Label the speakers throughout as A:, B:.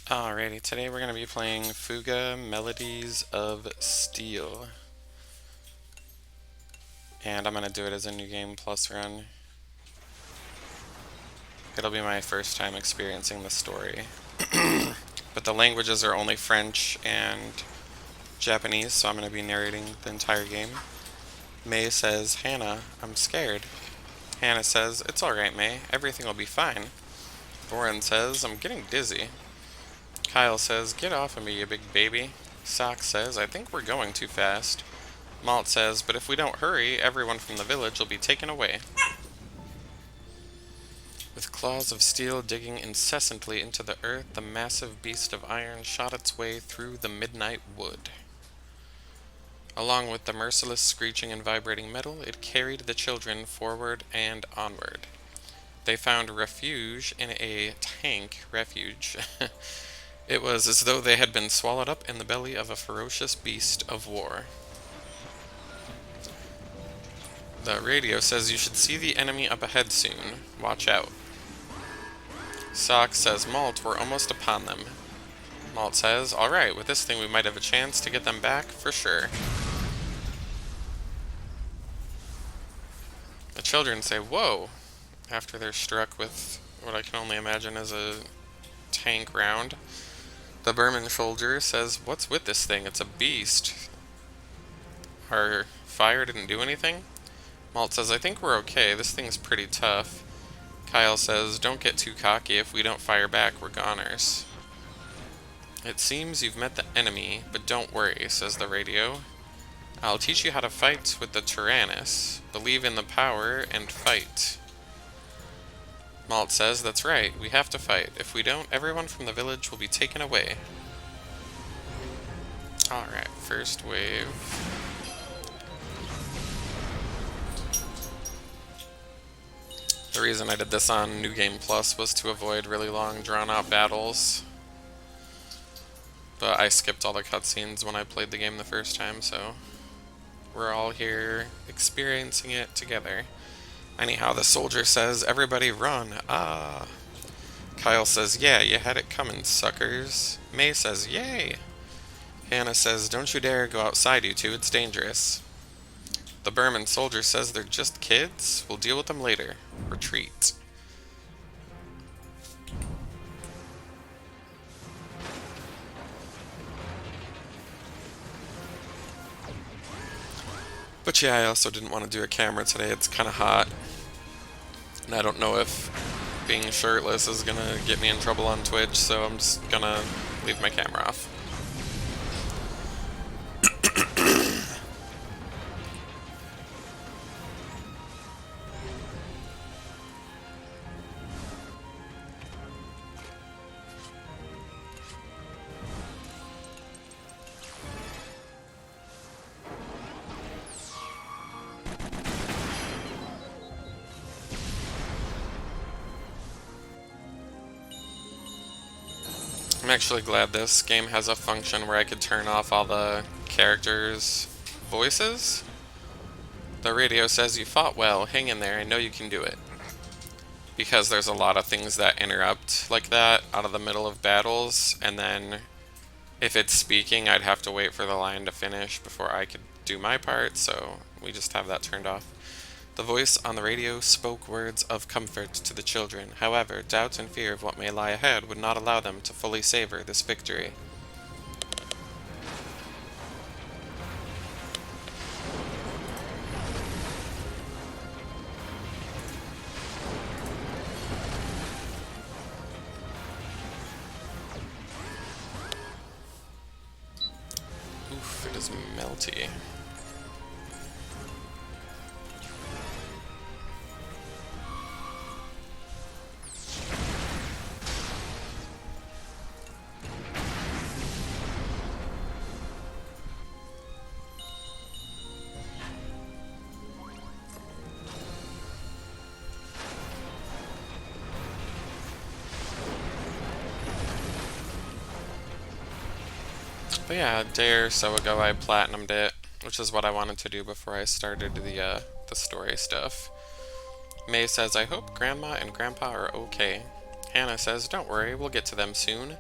A: Alrighty, today we're going to be playing Fuga, Melodies of Steel. And I'm going to do it as a new game plus run. It'll be my first time experiencing the story. But the languages are only French and Japanese, so I'm going to be narrating the entire game. May says, "Hannah, I'm scared." Hannah says, "It's alright, May. Everything will be fine." Boren says, "I'm getting dizzy." Kyle says, "Get off of me, you big baby." Sock says, "I think we're going too fast." Malt says, "But if we don't hurry, everyone from the village will be taken away." With claws of steel digging incessantly into the earth, the massive beast of iron shot its way through the midnight wood. Along with the merciless screeching and vibrating metal, it carried the children forward and onward. They found refuge in a tank refuge. It was as though they had been swallowed up in the belly of a ferocious beast of war. The radio says you should see the enemy up ahead soon. Watch out. Sock says, "Malt, we're almost upon them." Malt says, "Alright, with this thing we might have a chance to get them back, for sure." The children say, "Whoa," after they're struck with what I can only imagine is a tank round. The Burman soldier says, "What's with this thing? It's a beast." Our fire didn't do anything? Malt says, "I think we're okay. This thing's pretty tough." Kyle says, "Don't get too cocky. If we don't fire back, we're goners." "It seems you've met the enemy, but don't worry," says the radio. "I'll teach you how to fight with the Tyrannus. Believe in the power and fight." Malt says, "That's right. We have to fight. If we don't, everyone from the village will be taken away." Alright, first wave. The reason I did this on New Game Plus was to avoid really long, drawn-out battles. But I skipped all the cutscenes when I played the game the first time, so we're all here experiencing it together. Anyhow, the soldier says, "Everybody run, ah!" Kyle says, "Yeah, you had it coming, suckers." May says, "Yay!" Hannah says, "Don't you dare go outside, you two, it's dangerous." The Burman soldier says, "They're just kids. We'll deal with them later. Retreat." But yeah, I also didn't want to do a camera today. It's kind of hot. And I don't know if being shirtless is gonna get me in trouble on Twitch, so I'm just gonna leave my camera off. I'm actually glad this game has a function where I could turn off all the characters' voices. The radio says, "You fought well, hang in there, I know you can do it." Because there's a lot of things that interrupt like that out of the middle of battles, and then if it's speaking, I'd have to wait for the line to finish before I could do my part, so we just have that turned off. The voice on the radio spoke words of comfort to the children. However, doubt and fear of what may lie ahead would not allow them to fully savor this victory. Oof, it is melty. But yeah, a day or so ago I platinumed it, which is what I wanted to do before I started the story stuff. May says, "I hope Grandma and Grandpa are okay." Hannah says, "Don't worry, we'll get to them soon."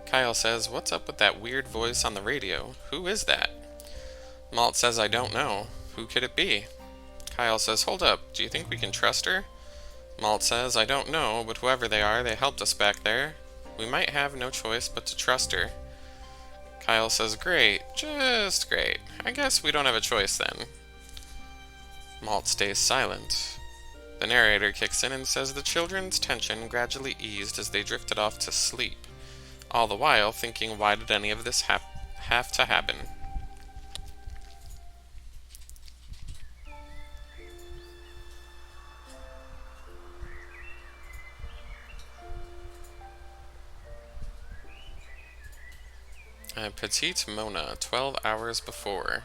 A: Kyle says, "What's up with that weird voice on the radio? Who is that?" Malt says, "I don't know. Who could it be?" Kyle says, "Hold up, do you think we can trust her?" Malt says, "I don't know, but whoever they are, they helped us back there. We might have no choice but to trust her." Kyle says, "Great, just great. I guess we don't have a choice then." Malt stays silent. The narrator kicks in and says the children's tension gradually eased as they drifted off to sleep, all the while thinking, why did any of this have to happen? Petite Mona, 12 hours before.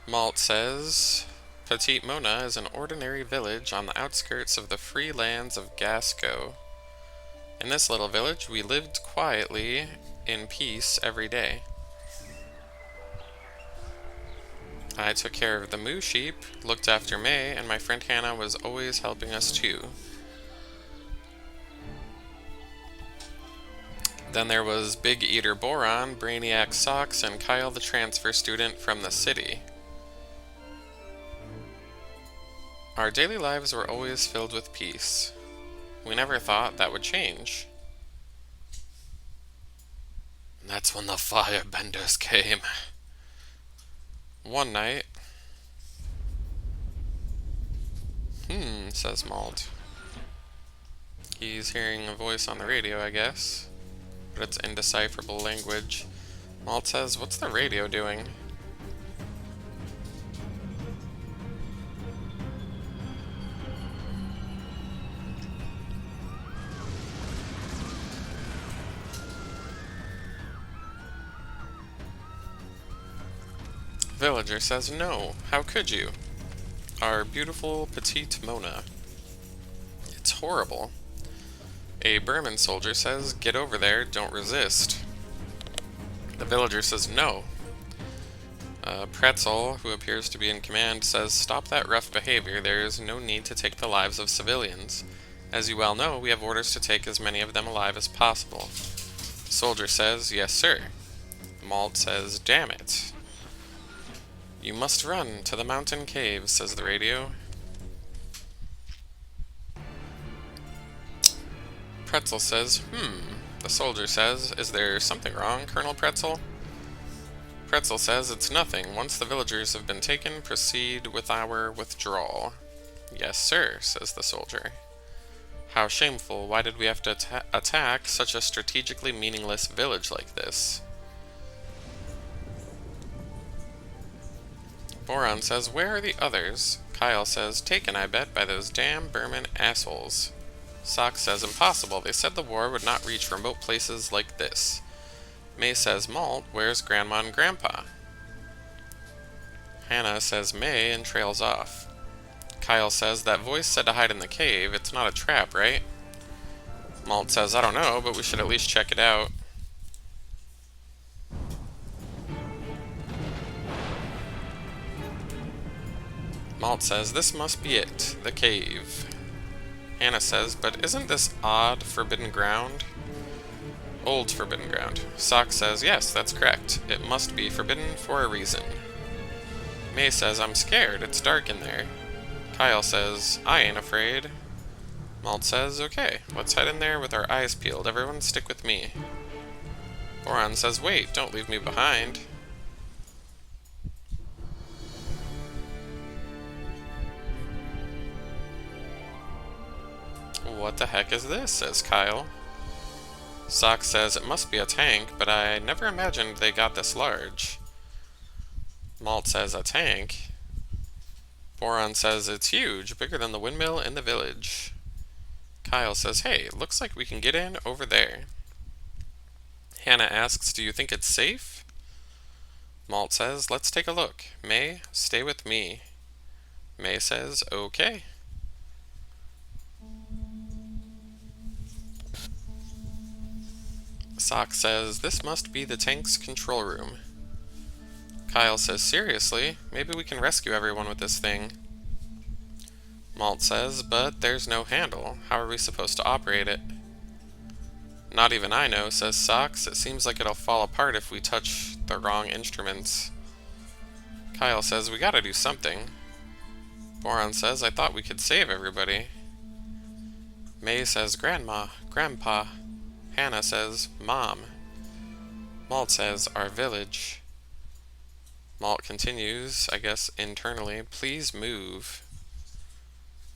A: Malt says, Petite Mona is an ordinary village on the outskirts of the free lands of Gasco. In this little village, we lived quietly, in peace, every day. I took care of the moo sheep, looked after May, and my friend Hannah was always helping us too. Then there was Big Eater Boron, Brainiac Socks, and Kyle the transfer student from the city. Our daily lives were always filled with peace. We never thought that would change. And that's when the firebenders came. One night... says Malt. He's hearing a voice on the radio, I guess. But it's indecipherable language. Malt says, "What's the radio doing?" Villager says, "No, how could you? Our beautiful Petite Mona. It's horrible." A Burman soldier says, "Get over there, don't resist." The villager says, "No." Pretzel, who appears to be in command, says, "Stop that rough behavior, there is no need to take the lives of civilians. As you well know, we have orders to take as many of them alive as possible." The soldier says, "Yes, sir." Malt says, "Damn it." "You must run to the mountain caves," says the radio. Pretzel says, The soldier says, "Is there something wrong, Colonel Pretzel?" Pretzel says, "It's nothing. Once the villagers have been taken, proceed with our withdrawal." "Yes, sir," says the soldier. "How shameful. Why did we have to attack such a strategically meaningless village like this?" Boron says, "Where are the others?" Kyle says, "Taken, I bet, by those damn Burman assholes." Sock says, "Impossible. They said the war would not reach remote places like this." May says, "Malt, where's Grandma and Grandpa?" Hannah says, "May," and trails off. Kyle says, "That voice said to hide in the cave. It's not a trap, right?" Malt says, "I don't know, but we should at least check it out." Malt says, "This must be it, the cave." Hannah says, "But isn't this odd forbidden ground? Old forbidden ground." Sock says, "Yes, that's correct. It must be forbidden for a reason." May says, "I'm scared. It's dark in there." Kyle says, "I ain't afraid." Malt says, "Okay, let's head in there with our eyes peeled. Everyone stick with me." Boron says, "Wait, don't leave me behind." "What the heck is this?" says Kyle. Sock says, "It must be a tank, but I never imagined they got this large." Malt says, "A tank?" Boron says, "It's huge, bigger than the windmill in the village." Kyle says, "Hey, looks like we can get in over there." Hannah asks, "Do you think it's safe?" Malt says, "Let's take a look. May, stay with me." May says, "Okay." Sock says, "This must be the tank's control room." Kyle says, "Seriously? Maybe we can rescue everyone with this thing." Malt says, "But there's no handle. How are we supposed to operate it?" Not even I know, says Socks. It seems like it'll fall apart if we touch the wrong instruments. Kyle says, we gotta do something. Boron says, I thought we could save everybody. May says, Grandma, Grandpa. Hannah says, Mom. Malt says, our village. Malt continues, I guess internally, please move.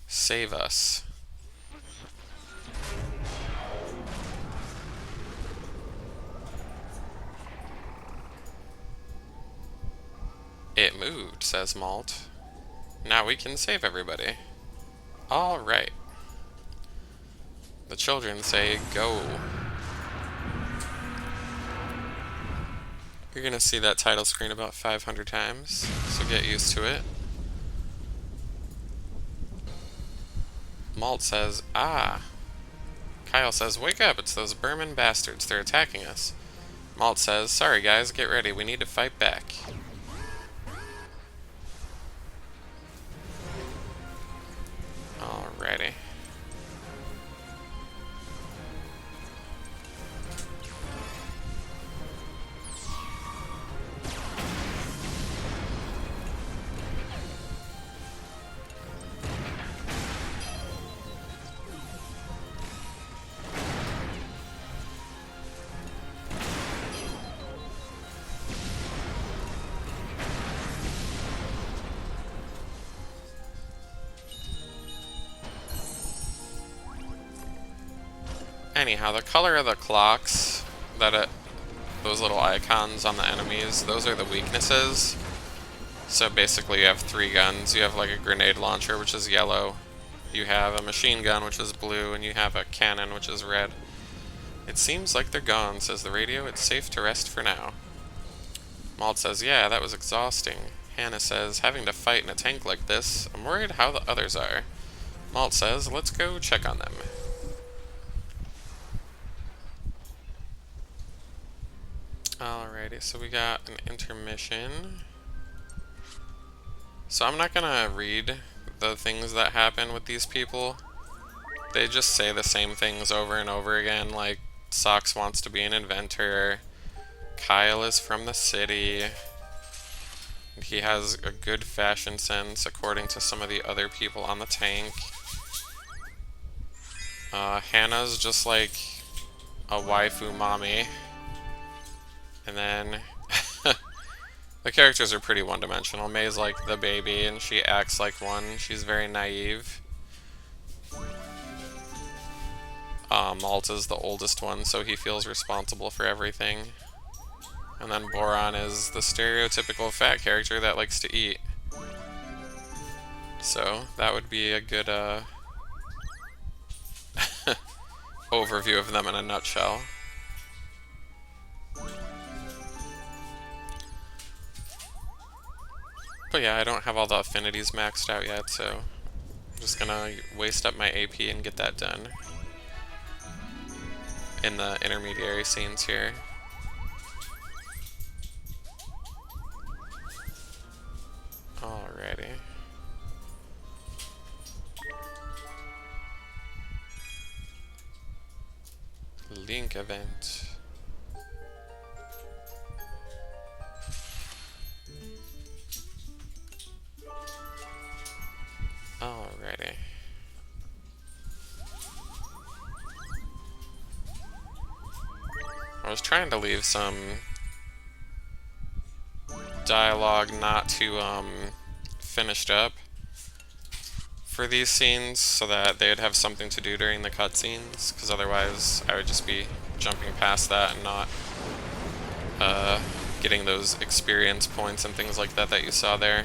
A: Save us. It moved, says Malt. Now we can save everybody. Alright. The children say, go. You're gonna see that title screen about 500 times, so get used to it. Malt says, ah. Kyle says, wake up, it's those Burman bastards, they're attacking us. Malt says, sorry guys, get ready, we need to fight back. Alrighty. Anyhow, the color of the clocks, those little icons on the enemies, those are the weaknesses. So basically you have 3 guns. You have like a grenade launcher, which is yellow. You have a machine gun, which is blue, and you have a cannon, which is red. It seems like they're gone, says the radio. It's safe to rest for now. Malt says, yeah, that was exhausting. Hannah says, having to fight in a tank like this, I'm worried how the others are. Malt says, let's go check on them. Alrighty, so we got an intermission. So I'm not gonna read the things that happen with these people. They just say the same things over and over again, like Socks wants to be an inventor, Kyle is from the city, he has a good fashion sense according to some of the other people on the tank. Hannah's just like a waifu mommy. And then the characters are pretty one-dimensional. May's like the baby, and she acts like one. She's very naive. Malt is the oldest one, so he feels responsible for everything. And then Boron is the stereotypical fat character that likes to eat. So that would be a good overview of them in a nutshell. But yeah, I don't have all the affinities maxed out yet, so I'm just gonna waste up my AP and get that done in the intermediary scenes here. Alrighty. Link event. Alrighty. I was trying to leave some dialogue not too finished up for these scenes so that they'd have something to do during the cutscenes, because otherwise I would just be jumping past that and not getting those experience points and things like that that you saw there.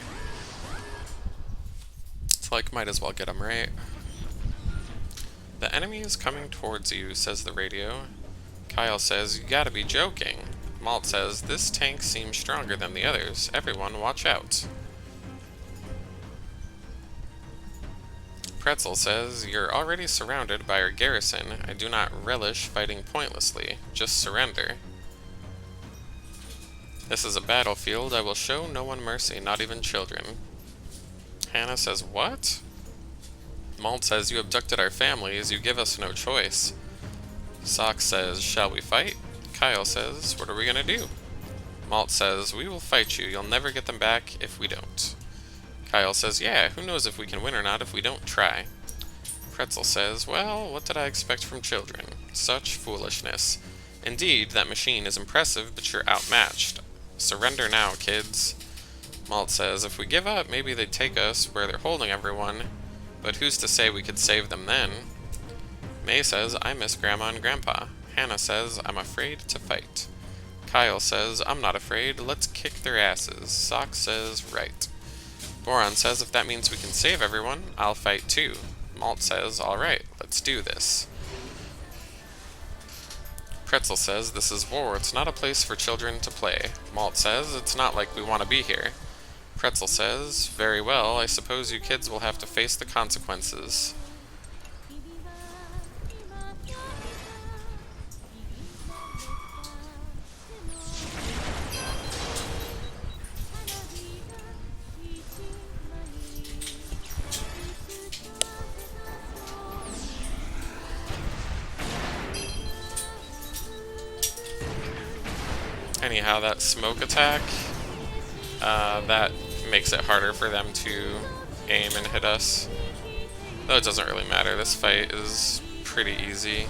A: It's like, might as well get them, right? The enemy is coming towards you, says the radio. Kyle says, you gotta be joking. Malt says, this tank seems stronger than the others. Everyone watch out. Pretzel says, you're already surrounded by our garrison. I do not relish fighting pointlessly. Just surrender. This is a battlefield. I will show no one mercy, not even children. Hannah says, what? Malt says, you abducted our families. You give us no choice. Sock says, shall we fight? Kyle says, what are we gonna do? Malt says, we will fight you. You'll never get them back if we don't. Kyle says, yeah, who knows if we can win or not if we don't try. Pretzel says, well, what did I expect from children? Such foolishness. Indeed, that machine is impressive, but you're outmatched. Surrender now, kids. Malt says, if we give up, maybe they'd take us where they're holding everyone, but who's to say we could save them then? May says, I miss Grandma and Grandpa. Hannah says, I'm afraid to fight. Kyle says, I'm not afraid, let's kick their asses. Sock says, right. Boron says, if that means we can save everyone, I'll fight too. Malt says, alright, let's do this. Pretzel says, this is war, it's not a place for children to play. Malt says, it's not like we want to be here. Pretzel says, very well, I suppose you kids will have to face the consequences. Anyhow, that smoke attack, that makes it harder for them to aim and hit us. Though it doesn't really matter, this fight is pretty easy.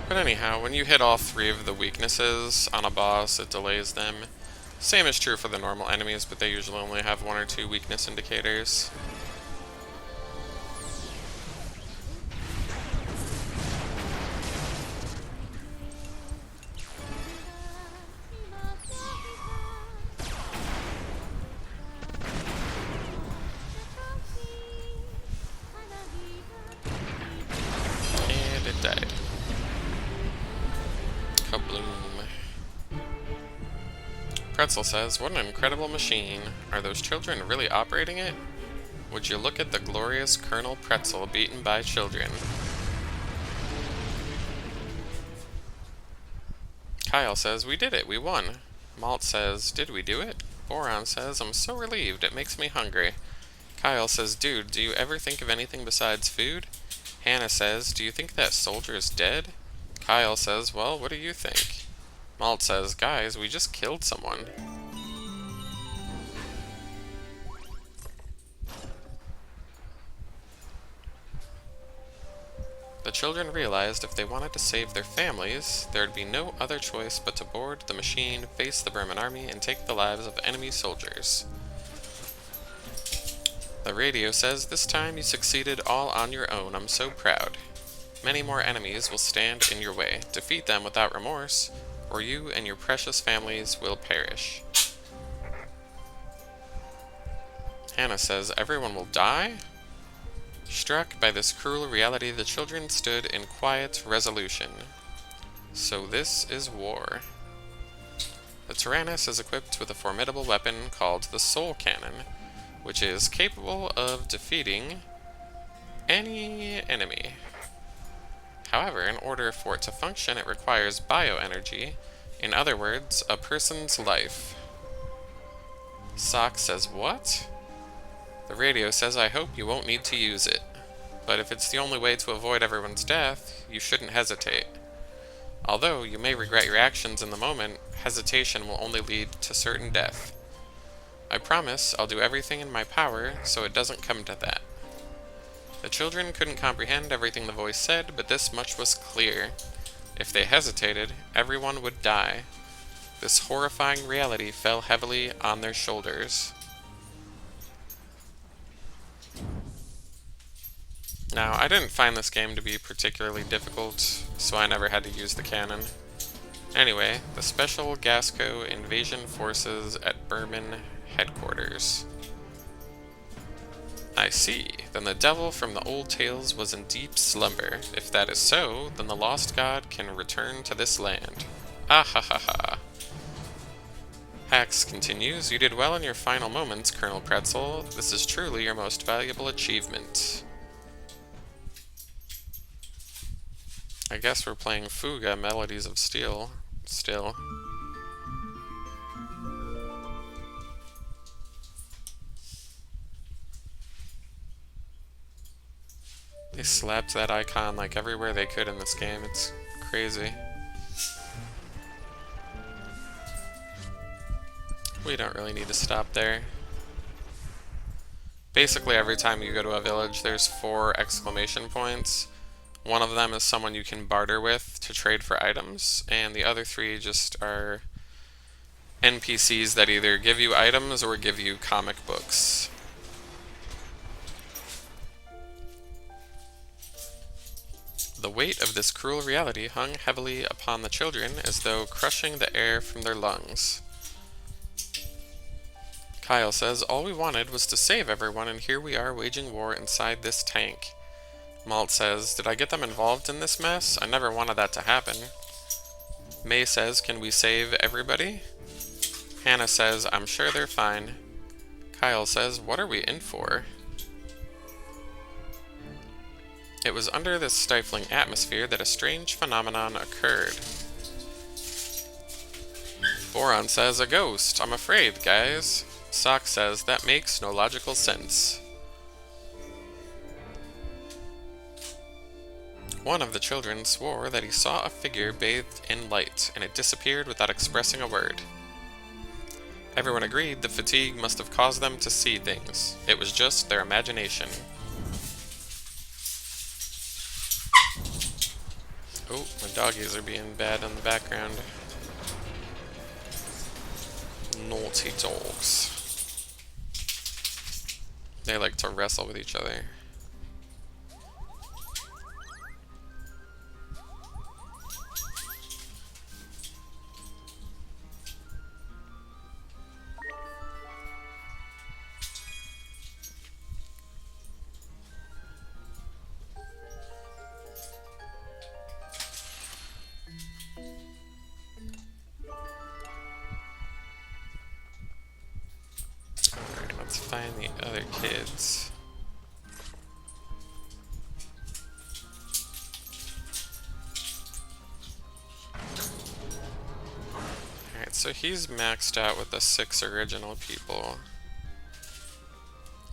A: But anyhow, when you hit all three of the weaknesses on a boss, it delays them. Same is true for the normal enemies, but they usually only have one or two weakness indicators. And it died. Kabloom. Pretzel says, what an incredible machine. Are those children really operating it? Would you look at the glorious Colonel Pretzel beaten by children? Kyle says, we did it, we won. Malt says, did we do it? Boron says, I'm so relieved, it makes me hungry. Kyle says, dude, do you ever think of anything besides food? Hannah says, do you think that soldier is dead? Kyle says, well, what do you think? Malt says, guys, we just killed someone. The children realized if they wanted to save their families, there'd be no other choice but to board the machine, face the Burman army, and take the lives of enemy soldiers. The radio says, this time you succeeded all on your own, I'm so proud. Many more enemies will stand in your way. Defeat them without remorse, or you and your precious families will perish. Hannah says, everyone will die? Struck by this cruel reality, the children stood in quiet resolution. So this is war. The Tyrannus is equipped with a formidable weapon called the Soul Cannon, which is capable of defeating any enemy. However, in order for it to function, it requires bioenergy, in other words, a person's life. Sock says, what? The radio says, I hope you won't need to use it. But if it's the only way to avoid everyone's death, you shouldn't hesitate. Although you may regret your actions in the moment, hesitation will only lead to certain death. I promise I'll do everything in my power so it doesn't come to that. The children couldn't comprehend everything the voice said, but this much was clear. If they hesitated, everyone would die. This horrifying reality fell heavily on their shoulders. Now, I didn't find this game to be particularly difficult, so I never had to use the cannon. Anyway, the Special Gasco Invasion Forces at Burman Headquarters. I see. Then the devil from the old tales was in deep slumber. If that is so, then the lost god can return to this land. Ah ha ha ha. Hax continues, you did well in your final moments, Colonel Pretzel. This is truly your most valuable achievement. I guess we're playing Fuga, Melodies of Steel. still. They slapped that icon like everywhere they could in this game. It's crazy. We don't really need to stop there. Basically, every time you go to a village, there's 4 exclamation points. One of them is someone you can barter with to trade for items, and the other 3 just are NPCs that either give you items or give you comic books. The weight of this cruel reality hung heavily upon the children as though crushing the air from their lungs. Kyle says, all we wanted was to save everyone, and here we are waging war inside this tank. Malt says, did I get them involved in this mess? I never wanted that to happen. May says, can we save everybody? Hannah says, I'm sure they're fine. Kyle says, what are we in for? It was under this stifling atmosphere that a strange phenomenon occurred. Boron says, a ghost. I'm afraid, guys. Sock says, that makes no logical sense. One of the children swore that he saw a figure bathed in light, and it disappeared without expressing a word. Everyone agreed the fatigue must have caused them to see things. It was just their imagination. Oh, my doggies are being bad in the background. Naughty dogs. They like to wrestle with each other. Alright, let's find the other kids. Alright, so he's maxed out with the 6 original people.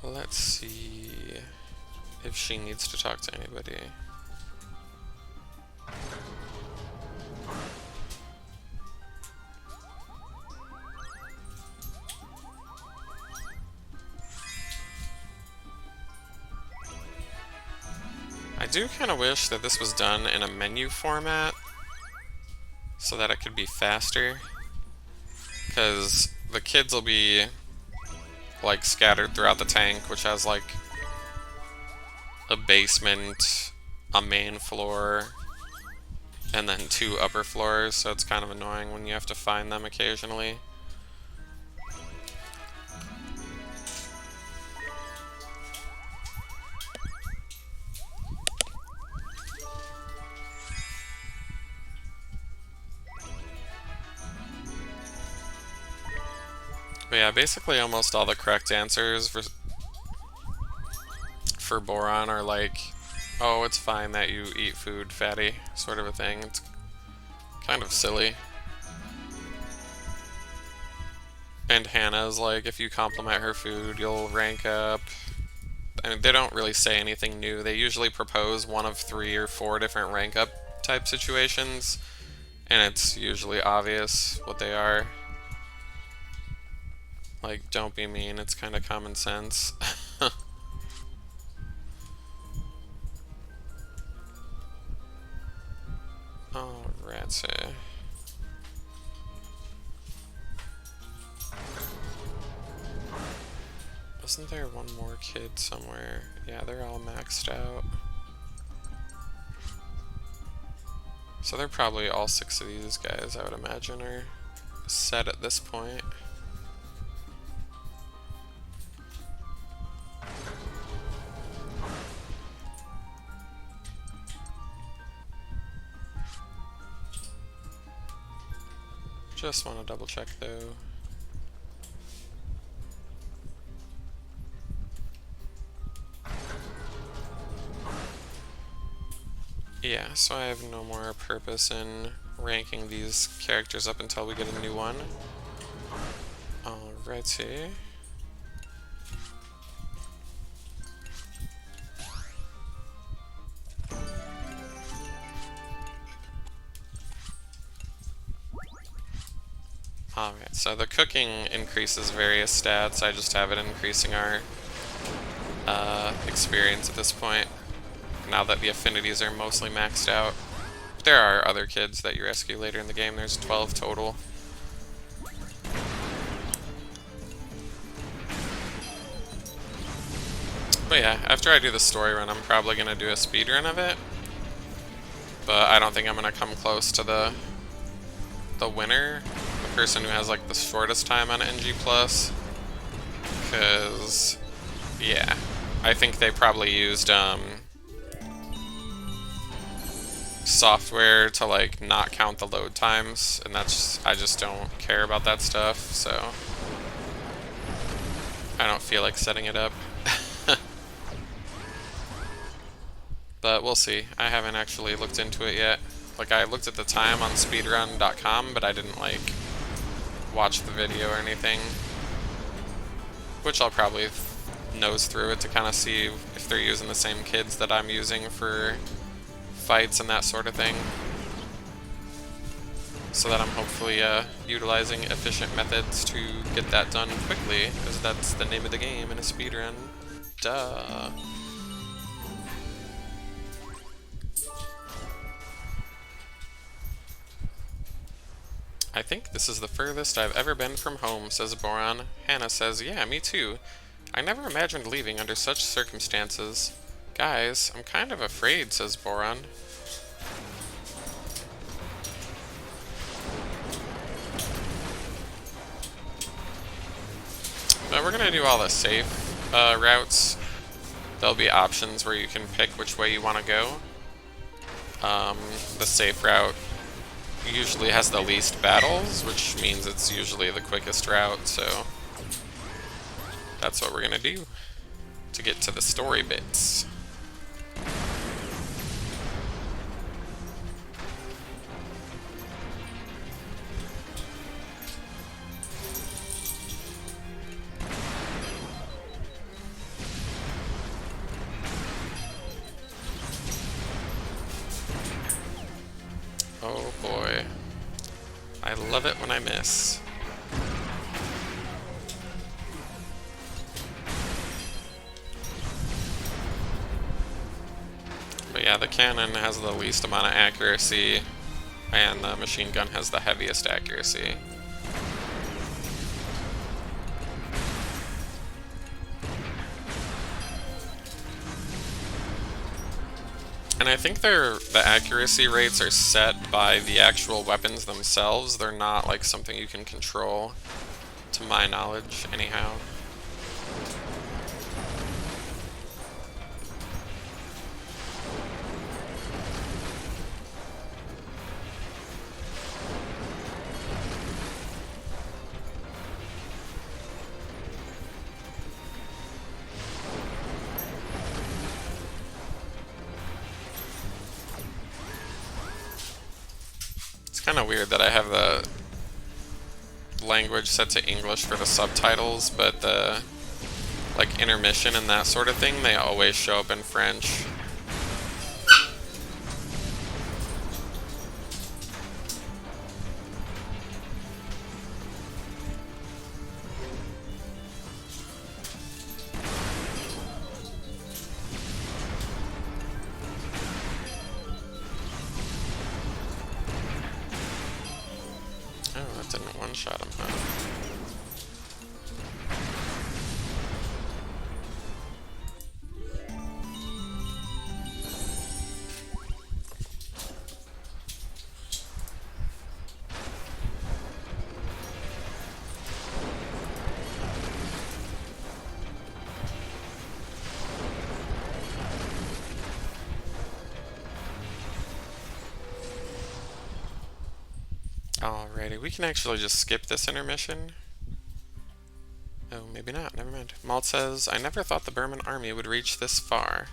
A: Let's see if she needs to talk to anybody. I do kind of wish that this was done in a menu format so that it could be faster, because the kids will be like scattered throughout the tank, which has like a basement, a main floor, and then 2 upper floors, so it's kind of annoying when you have to find them occasionally. But yeah, basically almost all the correct answers for Boron are like, oh, it's fine that you eat food, fatty, sort of a thing. It's kind of silly. And Hannah's like, if you compliment her food, you'll rank up. I mean, they don't really say anything new. They usually propose one of 3 or 4 different rank up type situations, and it's usually obvious what they are. Like, don't be mean, it's kind of common sense. Oh, rats. Wasn't there one more kid somewhere? Yeah, they're all maxed out. So they're probably all 6 of these guys, I would imagine, are set at this point. Just want to double check though. Yeah, so I have no more purpose in ranking these characters up until we get a new one. Alrighty. Alright, so the cooking increases various stats. I just have it increasing our experience at this point, now that the affinities are mostly maxed out. There are other kids that you rescue later in the game. There's 12 total. But yeah, after I do the story run, I'm probably going to do a speed run of it. But I don't think I'm going to come close to the winner, the person who has like the shortest time on NG+. Because, yeah, I think they probably used software to like not count the load times, and that's, I just don't care about that stuff, so I don't feel like setting it up. But we'll see. I haven't actually looked into it yet. Like, I looked at the time on speedrun.com, but I didn't like watch the video or anything, which I'll probably nose through it to kind of see if they're using the same kids that I'm using for fights and that sort of thing, so that I'm hopefully utilizing efficient methods to get that done quickly, because that's the name of the game in a speedrun. Duh. I think this is the furthest I've ever been from home, says Boron. Hannah says, yeah, me too. I never imagined leaving under such circumstances. Guys, I'm kind of afraid, says Boron. But we're gonna do all the safe routes. There'll be options where you can pick which way you want to go. The safe route usually has the least battles, which means it's usually the quickest route, so that's what we're gonna do to get to the story bits. Oh boy. I love it when I miss. But yeah, the cannon has the least amount of accuracy, and the machine gun has the heaviest accuracy. And I think the accuracy rates are set by the actual weapons themselves. They're not like something you can control, to my knowledge, anyhow. Kind of weird that I have the language set to English for the subtitles, but the like intermission and that sort of thing, they always show up in French. Didn't one-shot him, huh? Alrighty, we can actually just skip this intermission. Oh, maybe not, never mind. Malt says, I never thought the Burman army would reach this far.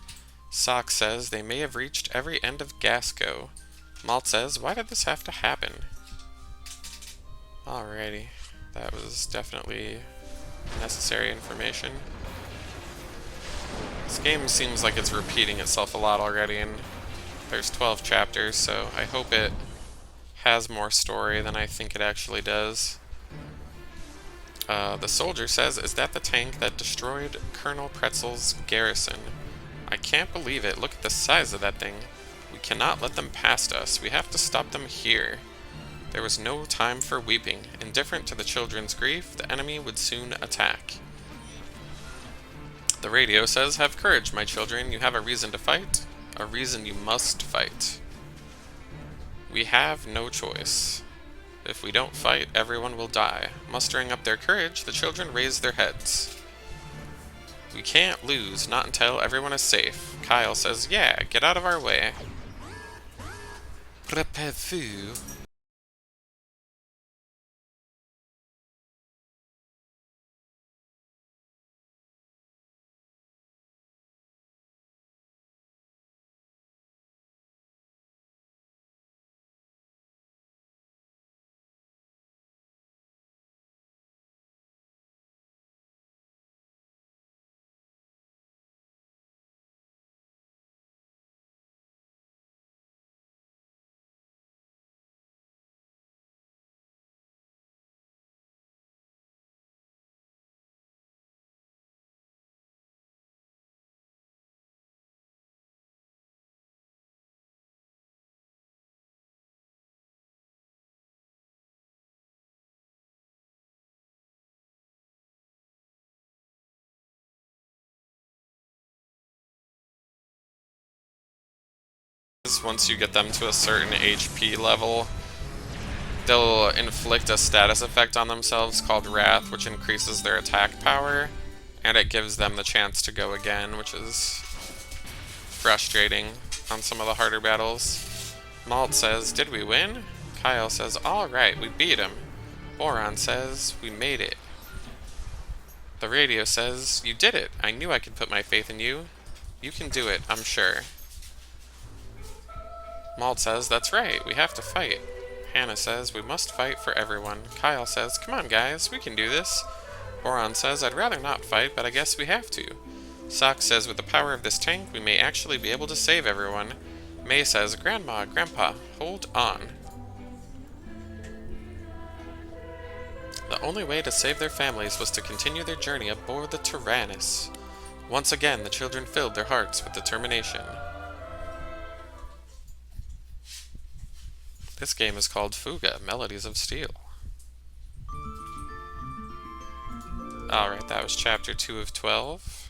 A: Sock says, they may have reached every end of Gasco. Malt says, why did this have to happen? Alrighty. That was definitely necessary information. This game seems like it's repeating itself a lot already, and there's 12 chapters, so I hope it has more story than I think it actually does. The soldier says, is that the tank that destroyed Colonel Pretzel's garrison? I can't believe it. Look at the size of that thing. We cannot let them past us. We have to stop them here. There was no time for weeping. Indifferent to the children's grief, the enemy would soon attack. The radio says, have courage, my children. You have a reason to fight. A reason you must fight. We have no choice. If we don't fight, everyone will die. Mustering up their courage, the children raise their heads. We can't lose, not until everyone is safe. Kyle says, yeah, get out of our way. Préparez-vous. Once you get them to a certain HP level, they'll inflict a status effect on themselves called Wrath, which increases their attack power, and it gives them the chance to go again, which is frustrating on some of the harder battles. Malt says, did we win? Kyle says, alright, we beat him. Boron says, we made it. The radio says, you did it. I knew I could put my faith in you. You can do it, I'm sure. Malt says, that's right, we have to fight. Hannah says, we must fight for everyone. Kyle says, come on guys, we can do this. Boron says, I'd rather not fight, but I guess we have to. Sock says, with the power of this tank, we may actually be able to save everyone. May says, Grandma, Grandpa, hold on. The only way to save their families was to continue their journey aboard the Tyrannus. Once again, the children filled their hearts with determination. This game is called Fuga, Melodies of Steel. Alright, that was chapter 2 of 12.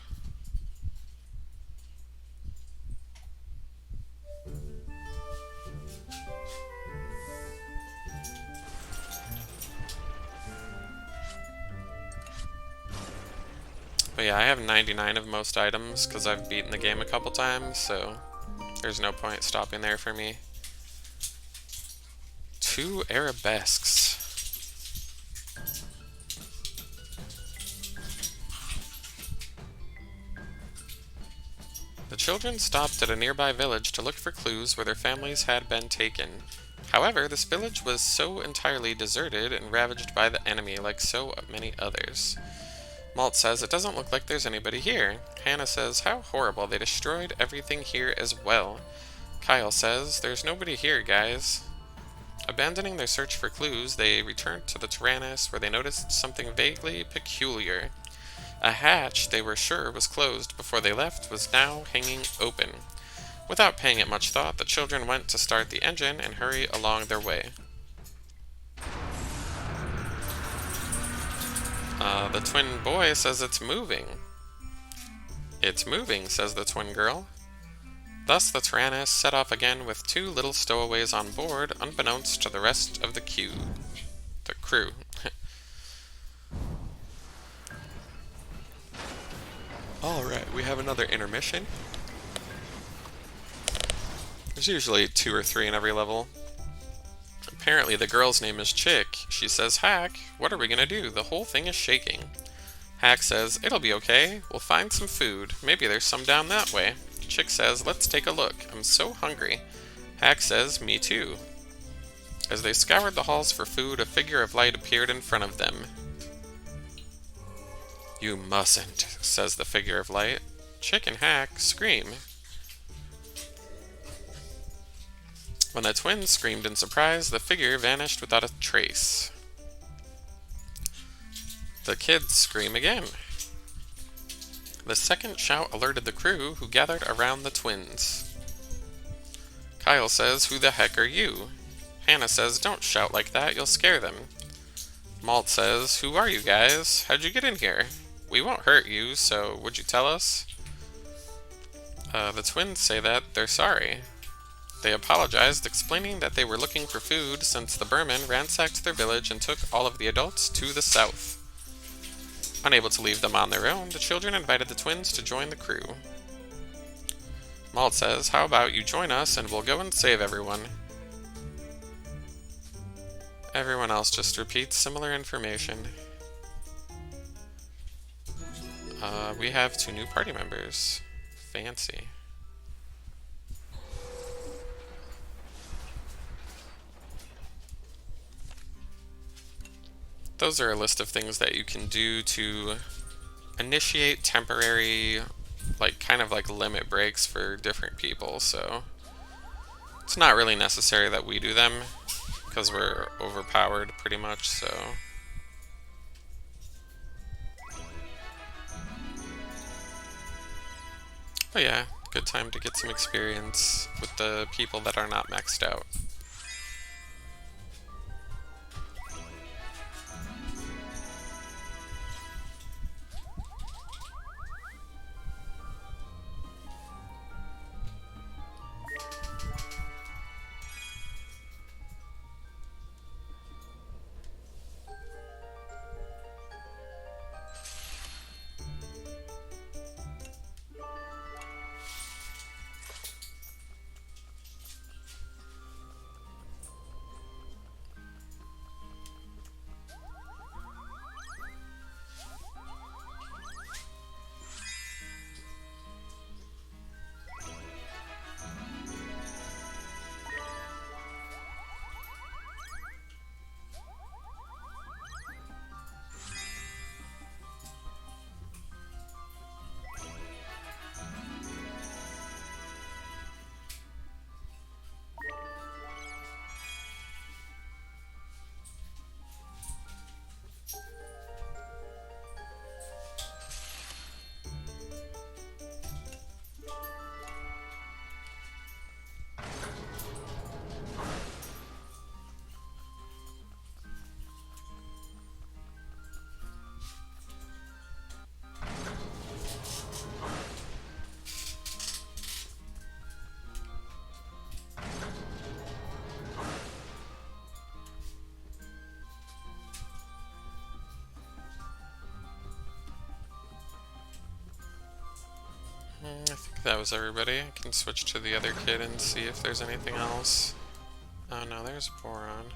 A: But yeah, I have 99 of most items because I've beaten the game a couple times, so there's no point stopping there for me. 2 arabesques. The children stopped at a nearby village to look for clues where their families had been taken. However, this village was so entirely deserted and ravaged by the enemy like so many others. Malt says, it doesn't look like there's anybody here. Hannah says, how horrible, they destroyed everything here as well. Kyle says, there's nobody here, guys. Abandoning their search for clues, they returned to the Tyrannus, where they noticed something vaguely peculiar. A hatch they were sure was closed before they left was now hanging open. Without paying it much thought, the children went to start the engine and hurry along their way. The twin boy says it's moving. It's moving, says the twin girl. Thus the Tyrannus set off again with 2 little stowaways on board, unbeknownst to the rest of the crew. Alright, we have another intermission. There's usually 2 or 3 in every level. Apparently the girl's name is Chick. She says, Hack, what are we gonna do? The whole thing is shaking. Hack says, it'll be okay. We'll find some food. Maybe there's some down that way. Chick says, let's take a look. I'm so hungry. Hack says, "Me too." As they scoured the halls for food, a figure of light appeared in front of them. "You mustn't," says the figure of light. Chick and Hack scream. When the twins screamed in surprise, the figure vanished without a trace. The kids scream again. The second shout alerted the crew, who gathered around the twins. Kyle says, "Who the heck are you?" Hannah says, "Don't shout like that, you'll scare them." Malt says, "Who are you guys? How'd you get in here? We won't hurt you, so would you tell us?" The twins say that they're sorry. They apologized, explaining that they were looking for food since the Burman ransacked their village and took all of the adults to the south. Unable to leave them on their own, the children invited the twins to join the crew. Malt says, "How about you join us and we'll go and save everyone?" Everyone else just repeats similar information. We have 2 new party members. Fancy. Those are a list of things that you can do to initiate temporary, kind of like limit breaks for different people, so it's not really necessary that we do them, because we're overpowered pretty much, so. But yeah, good time to get some experience with the people that are not maxed out. I think that was everybody. I can switch to the other kid and see if there's anything else. Oh no, there's Boron.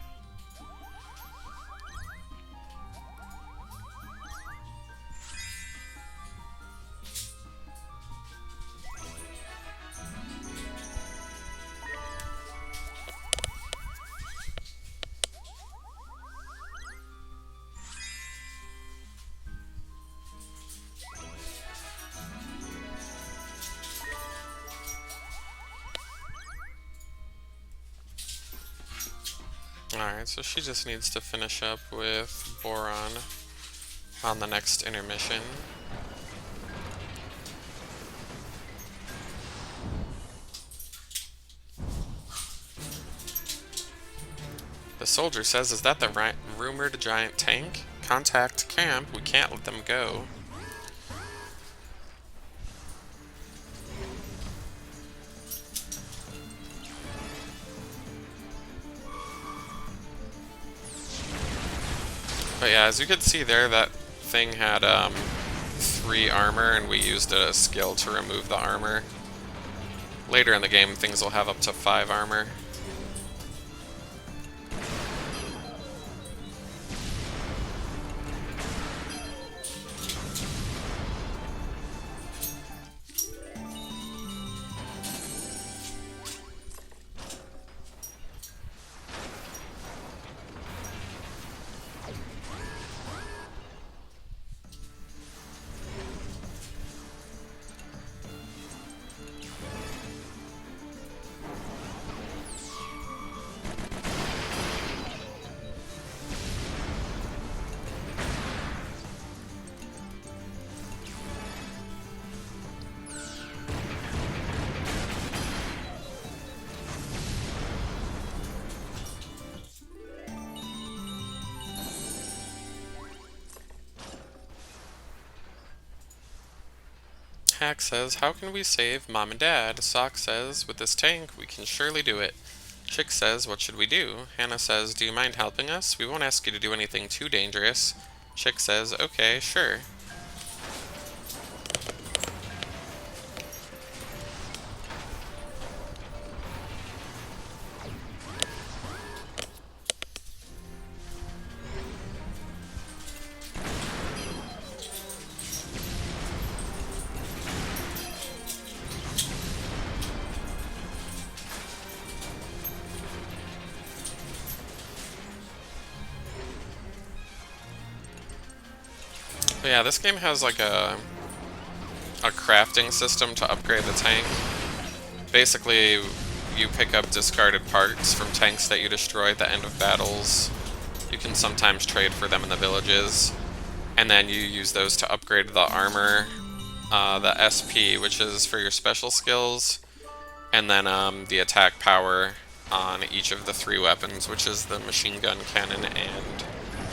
A: Alright, so she just needs to finish up with Boron on the next intermission. The soldier says, "Is that the rumored giant tank? Contact camp, we can't let them go." But yeah, as you can see there, that thing had 3 armor, and we used a skill to remove the armor. Later in the game, things will have up to 5 armor. Hack says, how can we save Mom and Dad? Sock says, with this tank, we can surely do it. Chick says, what should we do? Hannah says, do you mind helping us? We won't ask you to do anything too dangerous. Chick says, okay, sure. But yeah, this game has like a crafting system to upgrade the tank. Basically, you pick up discarded parts from tanks that you destroy at the end of battles. You can sometimes trade for them in the villages, and then you use those to upgrade the armor, the SP, which is for your special skills, and then the attack power on each of the 3 weapons, which is the machine gun, cannon, and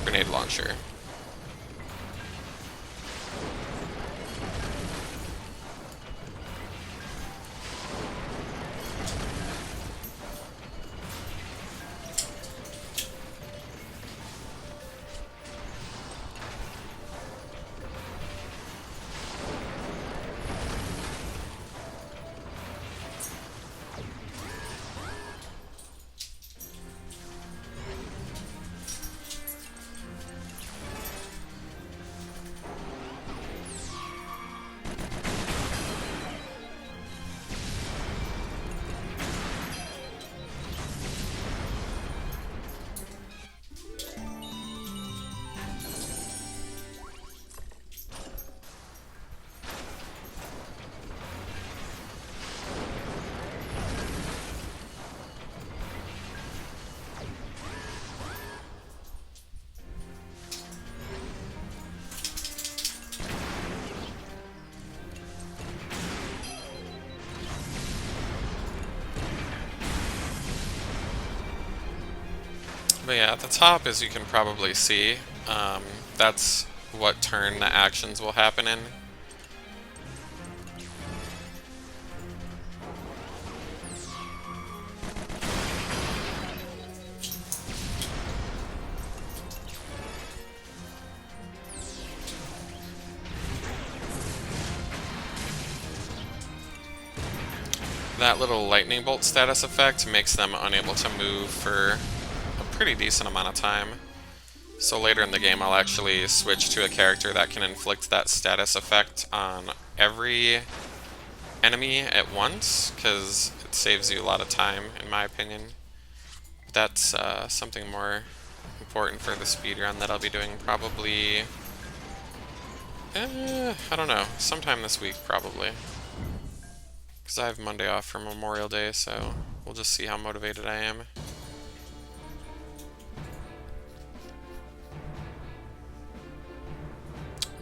A: grenade launcher. But yeah, at the top, as you can probably see, that's what turn the actions will happen in. That little lightning bolt status effect makes them unable to move for a pretty decent amount of time. So later in the game I'll actually switch to a character that can inflict that status effect on every enemy at once, because it saves you a lot of time, in my opinion. That's something more important for the speedrun that I'll be doing probably, I don't know, sometime this week probably. Because I have Monday off for Memorial Day, so we'll just see how motivated I am.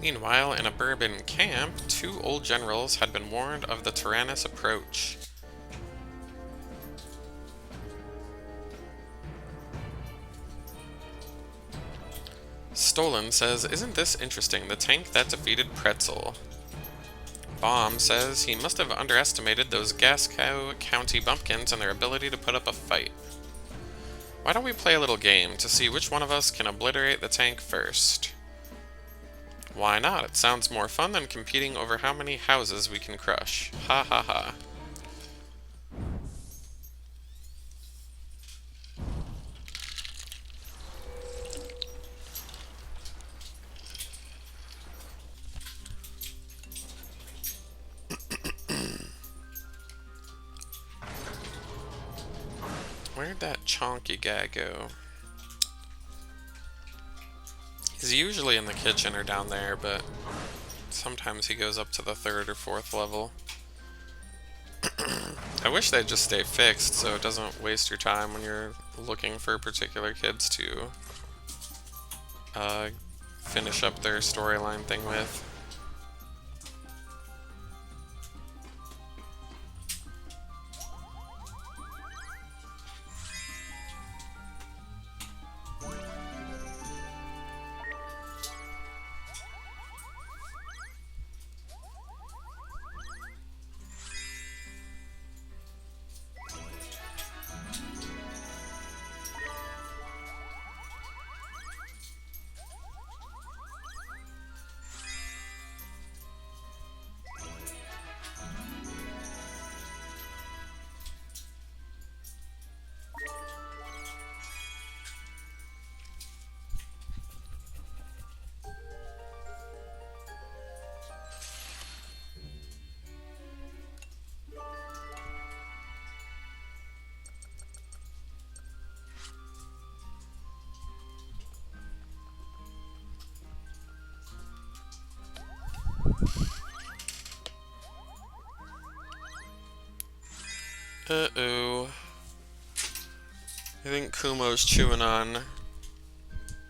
A: Meanwhile, in a Bourbon camp, 2 old generals had been warned of the Tyrannus approach. Stolen says, isn't this interesting, the tank that defeated Pretzel? Bomb says, he must have underestimated those Gascow County bumpkins and their ability to put up a fight. Why don't we play a little game to see which one of us can obliterate the tank first? Why not? It sounds more fun than competing over how many houses we can crush. Ha ha ha. Where'd that chonky guy go? He's usually in the kitchen or down there, but sometimes he goes up to the 3rd or 4th level. I wish they'd just stay fixed so it doesn't waste your time when you're looking for particular kids to finish up their storyline thing with. Uh-oh. I think Kumo's chewing on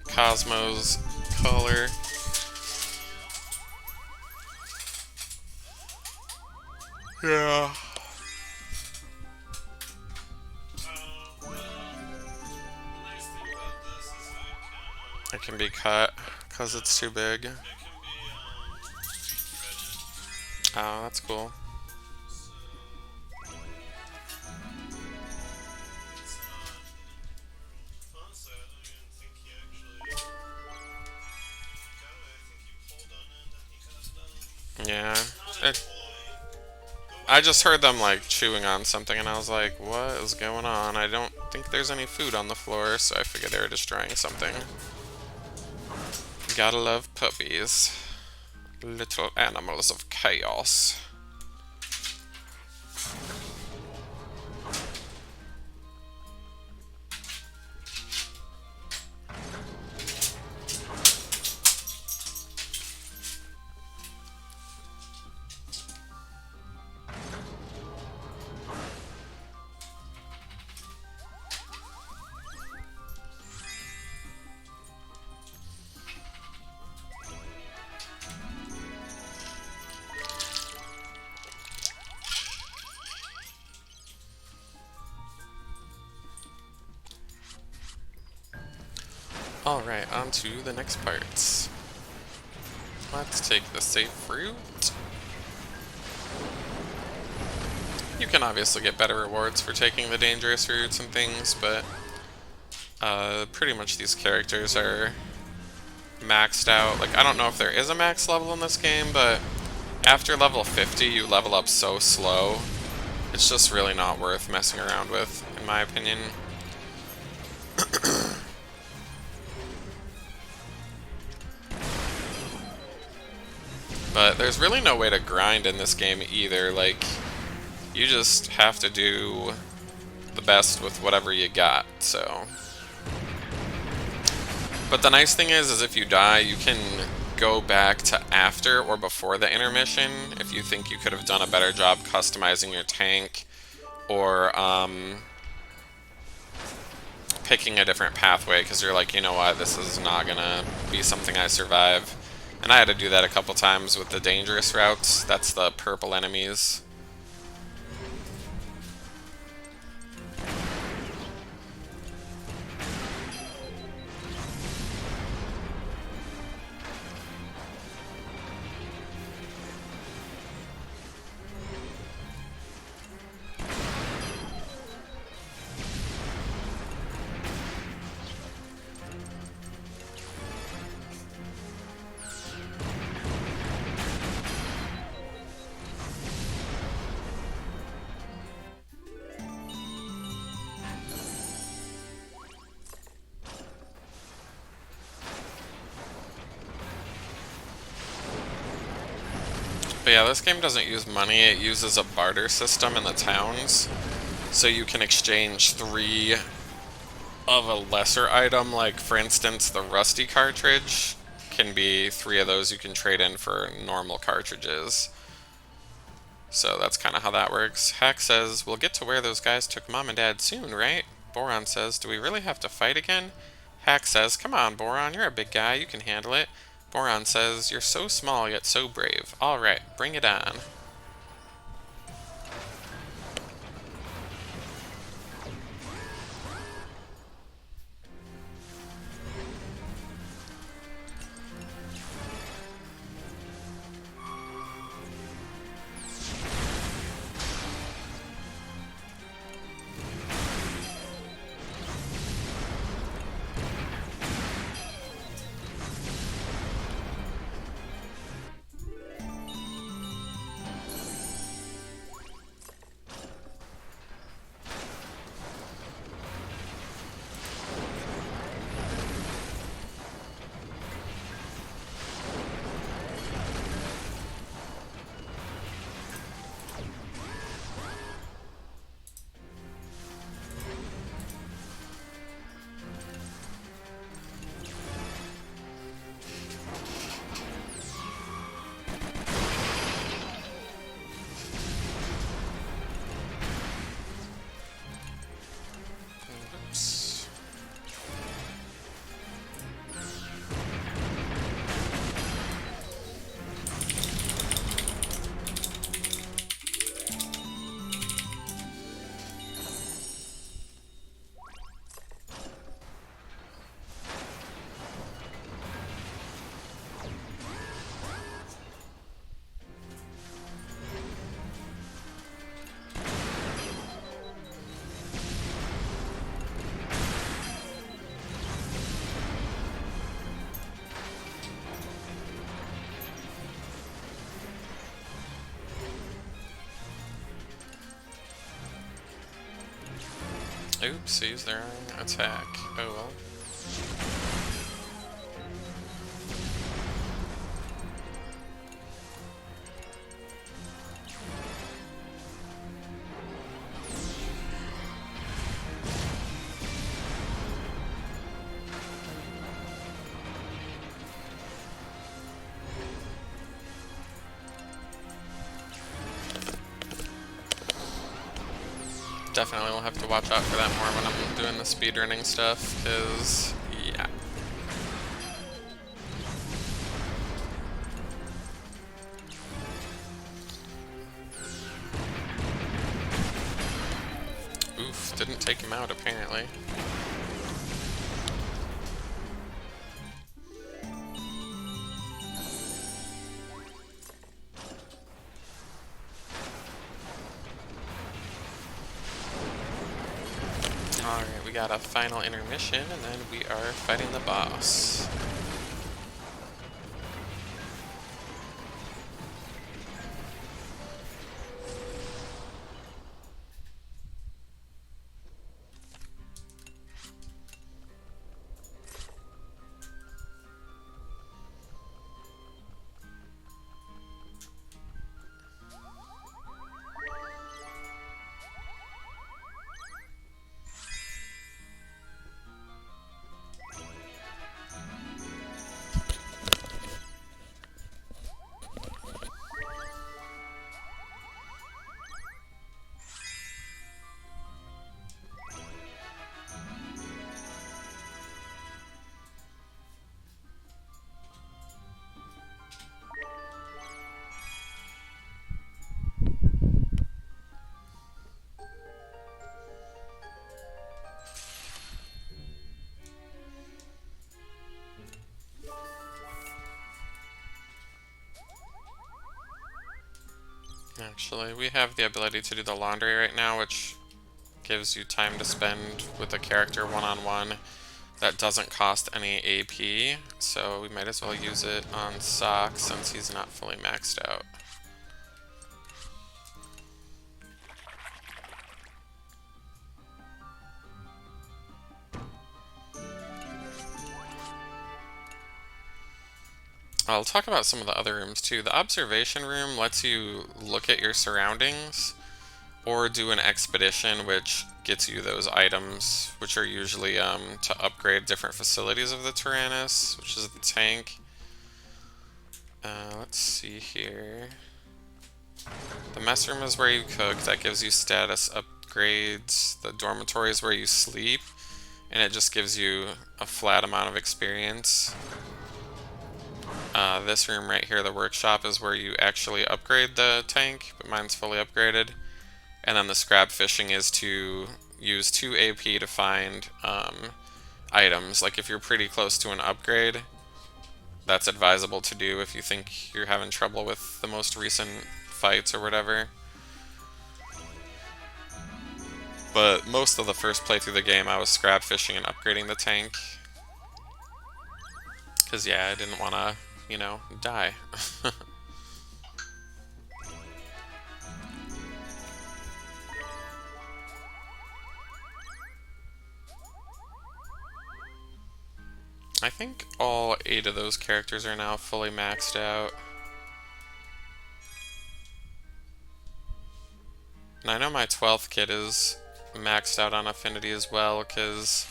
A: Cosmo's collar. Yeah. It can be cut because it's too big. Oh, that's cool. Yeah. I just heard them like chewing on something and I was like, what is going on? I don't think there's any food on the floor, so I figured they were destroying something. Gotta love puppies. Little animals of chaos. Alright, on to the next parts. Let's take the safe fruit. You can obviously get better rewards for taking the dangerous routes and things, but pretty much these characters are maxed out. Like, I don't know if there is a max level in this game, but after level 50 you level up so slow. It's just really not worth messing around with, in my opinion. But there's really no way to grind in this game either. Like, you just have to do the best with whatever you got, so. But the nice thing is if you die, you can go back to after or before the intermission if you think you could have done a better job customizing your tank or picking a different pathway because you're like, you know what, this is not gonna be something I survive. And I had to do that a couple times with the dangerous routes. That's the purple enemies. But yeah, this game doesn't use money, it uses a barter system in the towns. So you can exchange 3 of a lesser item, like for instance the rusty cartridge can be 3 of those you can trade in for normal cartridges. So that's kind of how that works. Hack says, we'll get to where those guys took Mom and Dad soon, right? Boron says, do we really have to fight again? Hack says, come on Boron, you're a big guy, you can handle it. Boron says, you're so small yet so brave. Alright, bring it on. Oops, use their own attack. Oh well. Definitely will have to watch out for that more when I'm doing the speedrunning stuff, because, yeah. Oof, didn't take him out apparently. Alright, we got a final intermission, and then we are fighting the boss. Actually, we have the ability to do the laundry right now, which gives you time to spend with a character one-on-one that doesn't cost any AP, so we might as well use it on Sock since he's not fully maxed out. I'll talk about some of the other rooms too. The observation room lets you look at your surroundings or do an expedition, which gets you those items, which are usually to upgrade different facilities of the Tyrannus, which is the tank. Let's see here. The mess room is where you cook. That gives you status upgrades. The dormitory is where you sleep, and it just gives you a flat amount of experience. This room right here, the workshop, is where you actually upgrade the tank, but mine's fully upgraded. And then the scrap fishing is to use 2 AP to find items. Like if you're pretty close to an upgrade, that's advisable to do if you think you're having trouble with the most recent fights or whatever. But most of the first playthrough of the game, I was scrap fishing and upgrading the tank. Because, yeah, I didn't want to, you know, die. I think all 8 of those characters are now fully maxed out. And I know my 12th kid is maxed out on affinity as well, because,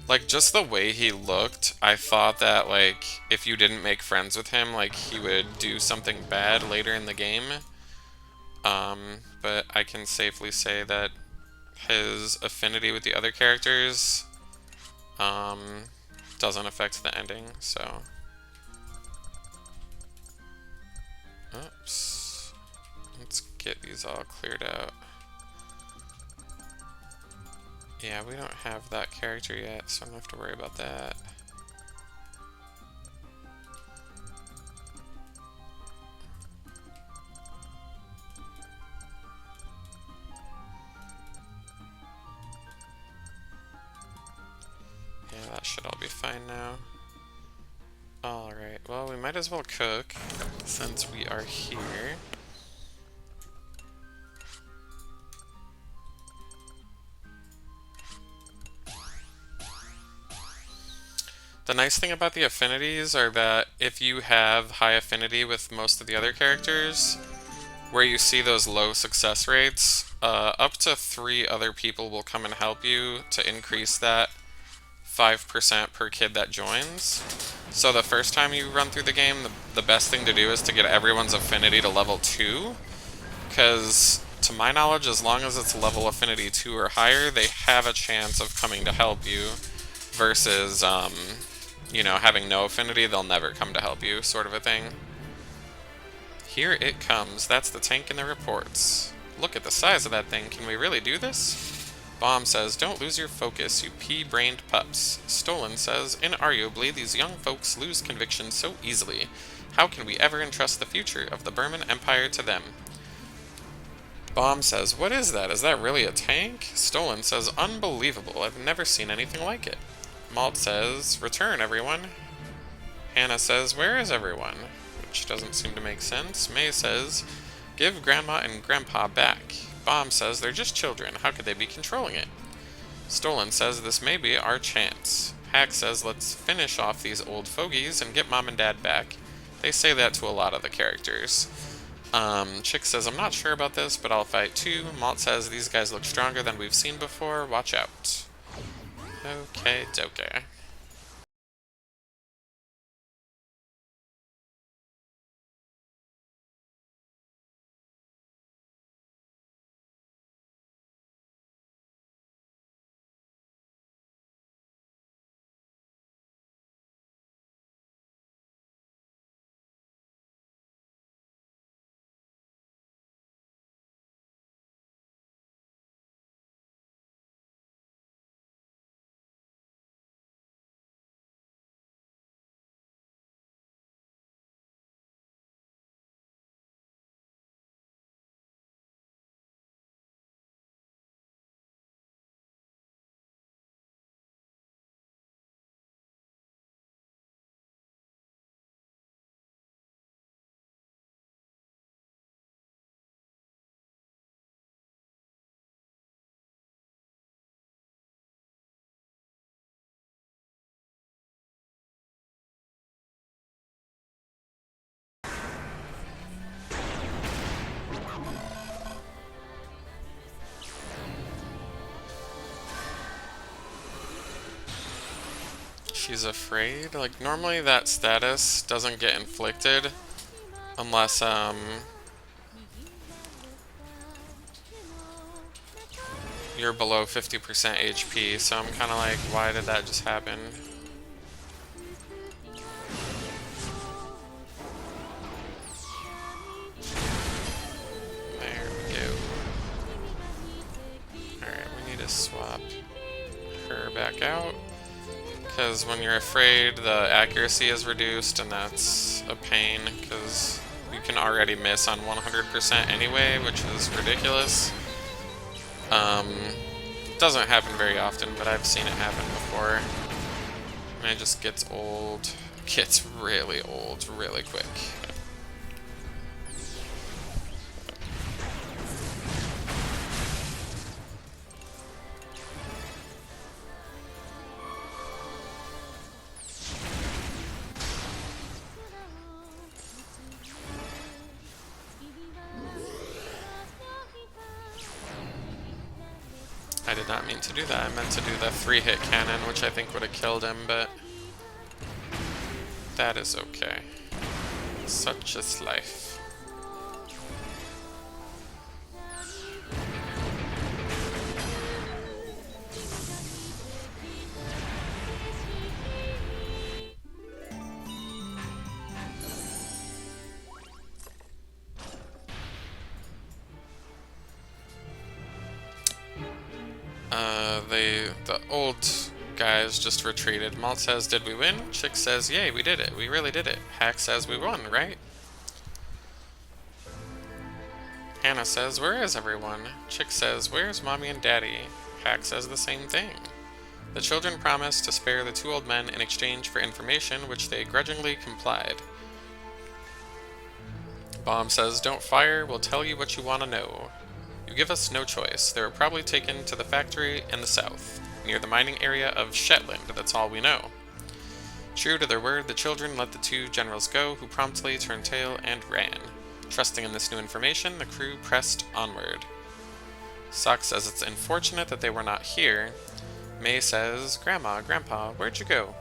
A: like, just the way he looked, I thought that, like, if you didn't make friends with him, like, he would do something bad later in the game. But I can safely say that his affinity with the other characters, doesn't affect the ending, so. Oops. Let's get these all cleared out. Yeah, we don't have that character yet, so I don't have to worry about that. Yeah, that should all be fine now. Alright, well, we might as well cook since we are here. The nice thing about the affinities are that if you have high affinity with most of the other characters, where you see those low success rates, up to 3 other people will come and help you to increase that 5% per kid that joins. So the first time you run through the game, the best thing to do is to get everyone's affinity to level 2, because to my knowledge, as long as it's level affinity 2 or higher, they have a chance of coming to help you, versus, having no affinity, they'll never come to help you, sort of a thing. Here it comes. That's the tank in the reports. Look at the size of that thing. Can we really do this? Bomb says, don't lose your focus, you pea-brained pups. Stolen says, inarguably, these young folks lose conviction so easily. How can we ever entrust the future of the Burman Empire to them? Bomb says, what is that? Is that really a tank? Stolen says, unbelievable. I've never seen anything like it. Malt says, return, everyone. Hannah says, where is everyone? Which doesn't seem to make sense. May says, give Grandma and Grandpa back. Bomb says, they're just children. How could they be controlling it? Stolen says, this may be our chance. Hack says, let's finish off these old fogies and get Mom and Dad back. They say that to a lot of the characters. Chick says, I'm not sure about this, but I'll fight too. Malt says, these guys look stronger than we've seen before. Watch out. Okay, doke. She's afraid? Like, normally that status doesn't get inflicted unless, you're below 50% HP, so I'm kinda like, why did that just happen? There we go. Alright, we need to swap her back out. Because when you're afraid, the accuracy is reduced, and that's a pain, because you can already miss on 100% anyway, which is ridiculous. Doesn't happen very often, but I've seen it happen before. And it just gets old. Gets really old really quick. I did not mean to do that. I meant to do the 3-hit cannon, which I think would have killed him, but that is okay. Such is life. The old guys just retreated. Malt says, did we win? Chick says, yay, we did it. We really did it. Hack says, we won, right? Hannah says, where is everyone? Chick says, where's Mommy and Daddy? Hack says the same thing. The children promised to spare the 2 old men in exchange for information, which they grudgingly complied. Bomb says, don't fire, we'll tell you what you want to know. You give us no choice. They were probably taken to the factory in the south, near the mining area of Shetland, that's all we know. True to their word, the children let the two generals go, who promptly turned tail and ran. Trusting in this new information, the crew pressed onward. Sock says it's unfortunate that they were not here. May says, Grandma, Grandpa, where'd you go?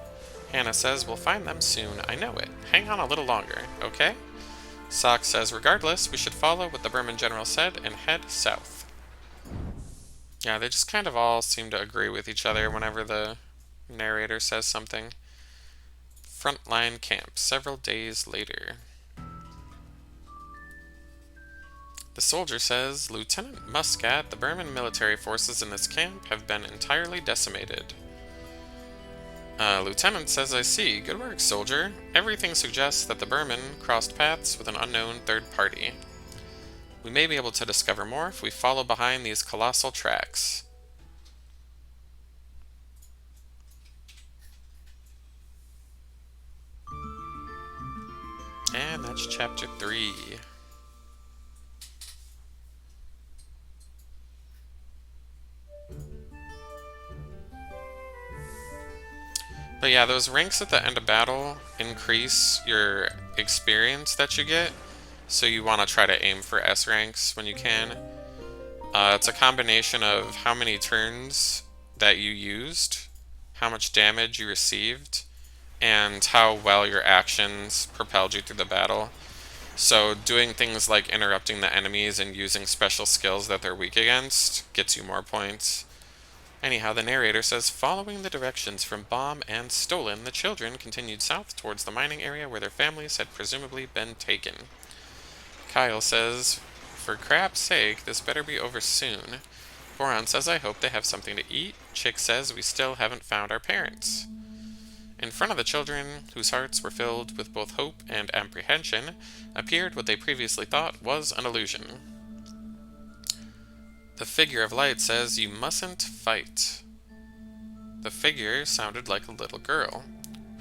A: Hannah says, we'll find them soon, I know it. Hang on a little longer, okay? Sock says, regardless, we should follow what the Burman general said and head south. Yeah, they just kind of all seem to agree with each other whenever the narrator says something. Frontline camp, several days later. The soldier says, Lieutenant Muscat, the Burman military forces in this camp have been entirely decimated. Lieutenant says, I see. Good work, soldier. Everything suggests that the Burman crossed paths with an unknown third party. We may be able to discover more if we follow behind these colossal tracks. And that's chapter 3. But yeah, those ranks at the end of battle increase your experience that you get, so you want to try to aim for S ranks when you can. It's a combination of how many turns that you used, how much damage you received, and how well your actions propelled you through the battle. So doing things like interrupting the enemies and using special skills that they're weak against gets you more points. Anyhow, the narrator says, following the directions from Bomb and Stolen, the children continued south towards the mining area where their families had presumably been taken. Kyle says, for crap's sake, this better be over soon. Boron says, I hope they have something to eat. Chick says, we still haven't found our parents. In front of the children, whose hearts were filled with both hope and apprehension, appeared what they previously thought was an illusion. The figure of light says, you mustn't fight. The figure sounded like a little girl.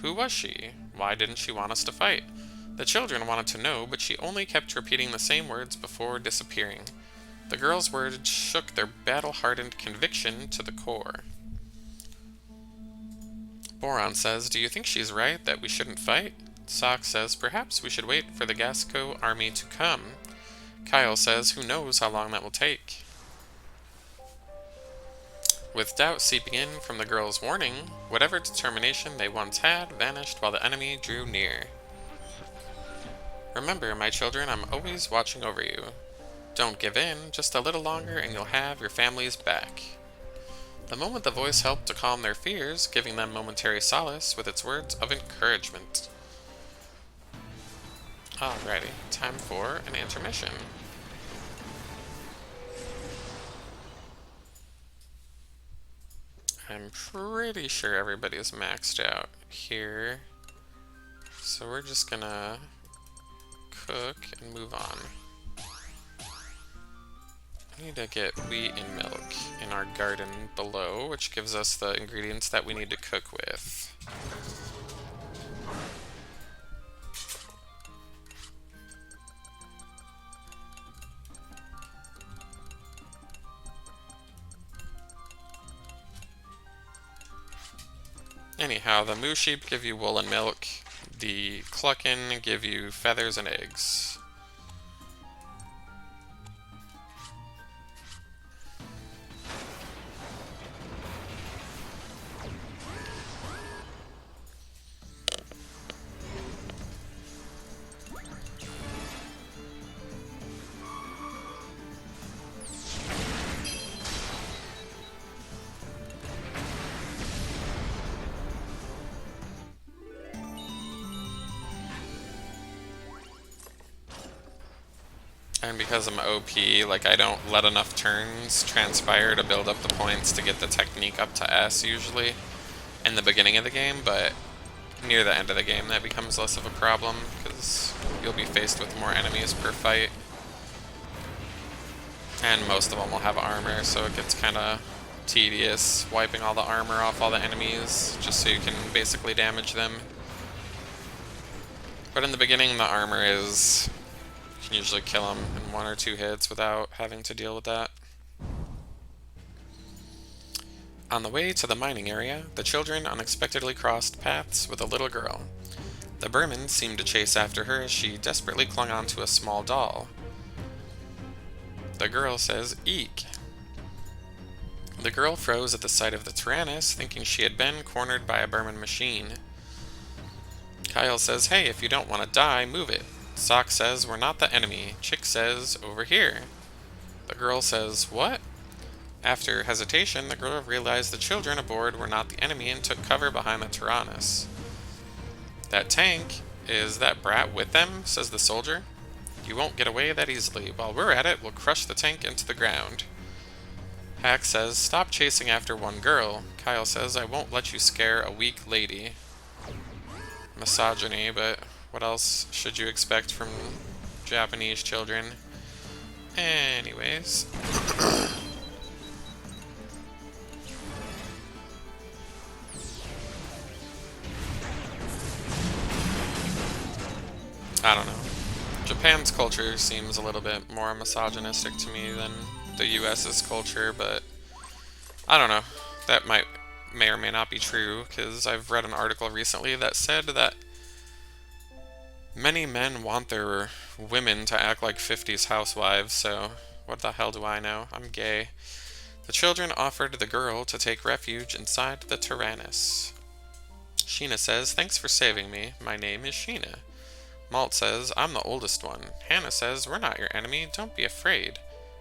A: Who was she? Why didn't she want us to fight? The children wanted to know, but she only kept repeating the same words before disappearing. The girl's words shook their battle-hardened conviction to the core. Boron says, do you think she's right, that we shouldn't fight? Sock says, perhaps we should wait for the Gasco army to come. Kyle says, who knows how long that will take. With doubt seeping in from the girl's warning, whatever determination they once had vanished while the enemy drew near. Remember, my children, I'm always watching over you. Don't give in, just a little longer and you'll have your families back. The moment the voice helped to calm their fears, giving them momentary solace with its words of encouragement. Alrighty, time for an intermission. I'm pretty sure everybody's maxed out here, so we're just gonna cook and move on. We need to get wheat and milk in our garden below, which gives us the ingredients that we need to cook with. Anyhow, the moo sheep give you wool and milk, the cluckin give you feathers and eggs. And because I'm OP, like, I don't let enough turns transpire to build up the points to get the technique up to S usually in the beginning of the game, but near the end of the game that becomes less of a problem because you'll be faced with more enemies per fight. And most of them will have armor, so it gets kind of tedious wiping all the armor off all the enemies just so you can basically damage them. But in the beginning, the armor is... you can usually kill them in 1 or 2 hits without having to deal with that. On the way to the mining area, the children unexpectedly crossed paths with a little girl. The Burman seemed to chase after her as she desperately clung onto a small doll. The girl says, "Eek." The girl froze at the sight of the Tyrannus, thinking she had been cornered by a Burman machine. Kyle says, "Hey, if you don't want to die, move it." Sock says, "We're not the enemy." Chick says, "Over here." The girl says, "What?" After hesitation, the girl realized the children aboard were not the enemy and took cover behind the Tyrannus. "That tank, is that brat with them?" says the soldier. "You won't get away that easily. While we're at it, we'll crush the tank into the ground." Hack says, "Stop chasing after one girl." Kyle says, "I won't let you scare a weak lady." Misogyny, but what else should you expect from Japanese children? Anyways. I don't know. Japan's culture seems a little bit more misogynistic to me than the US's culture, but I don't know. That may or may not be true, because I've read an article recently that said that many men want their women to act like 50s housewives, so what the hell do I know? I'm gay. The children offered the girl to take refuge inside the Tyrannus. Sheena says, "Thanks for saving me. My name is Sheena." Malt says, "I'm the oldest one." Hannah says, "We're not your enemy. Don't be afraid."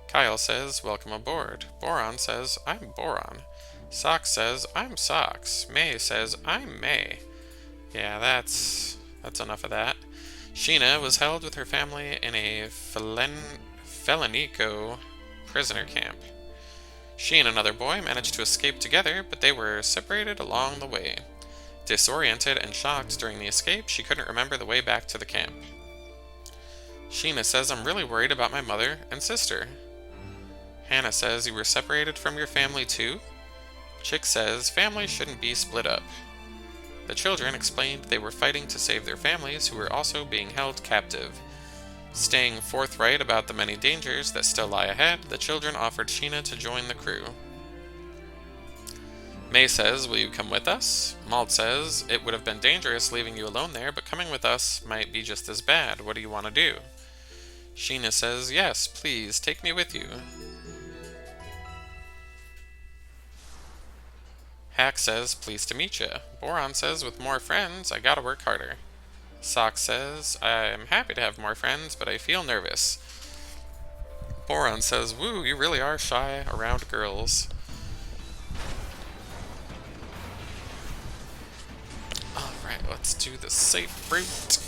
A: Kyle says, "Welcome aboard." Boron says, "I'm Boron." Sox says, "I'm Sox." May says, "I'm May." Yeah, that's enough of that. Sheena was held with her family in a Felonico prisoner camp. She and another boy managed to escape together, but they were separated along the way. Disoriented and shocked during the escape, she couldn't remember the way back to the camp. Sheena says, "I'm really worried about my mother and sister." Hannah says, "You were separated from your family too?" Chick says, "Families shouldn't be split up." The children explained they were fighting to save their families who were also being held captive. Staying forthright about the many dangers that still lie ahead, the children offered Sheena to join the crew. May says, "Will you come with us?" Malt says, "It would have been dangerous leaving you alone there, but coming with us might be just as bad. What do you want to do?" Sheena says, "Yes, please, take me with you." Hack says, "Pleased to meet ya." Boron says, "With more friends, I gotta work harder." Sock says, "I'm happy to have more friends, but I feel nervous." Boron says, "Woo, you really are shy around girls." Alright, let's do the safe route.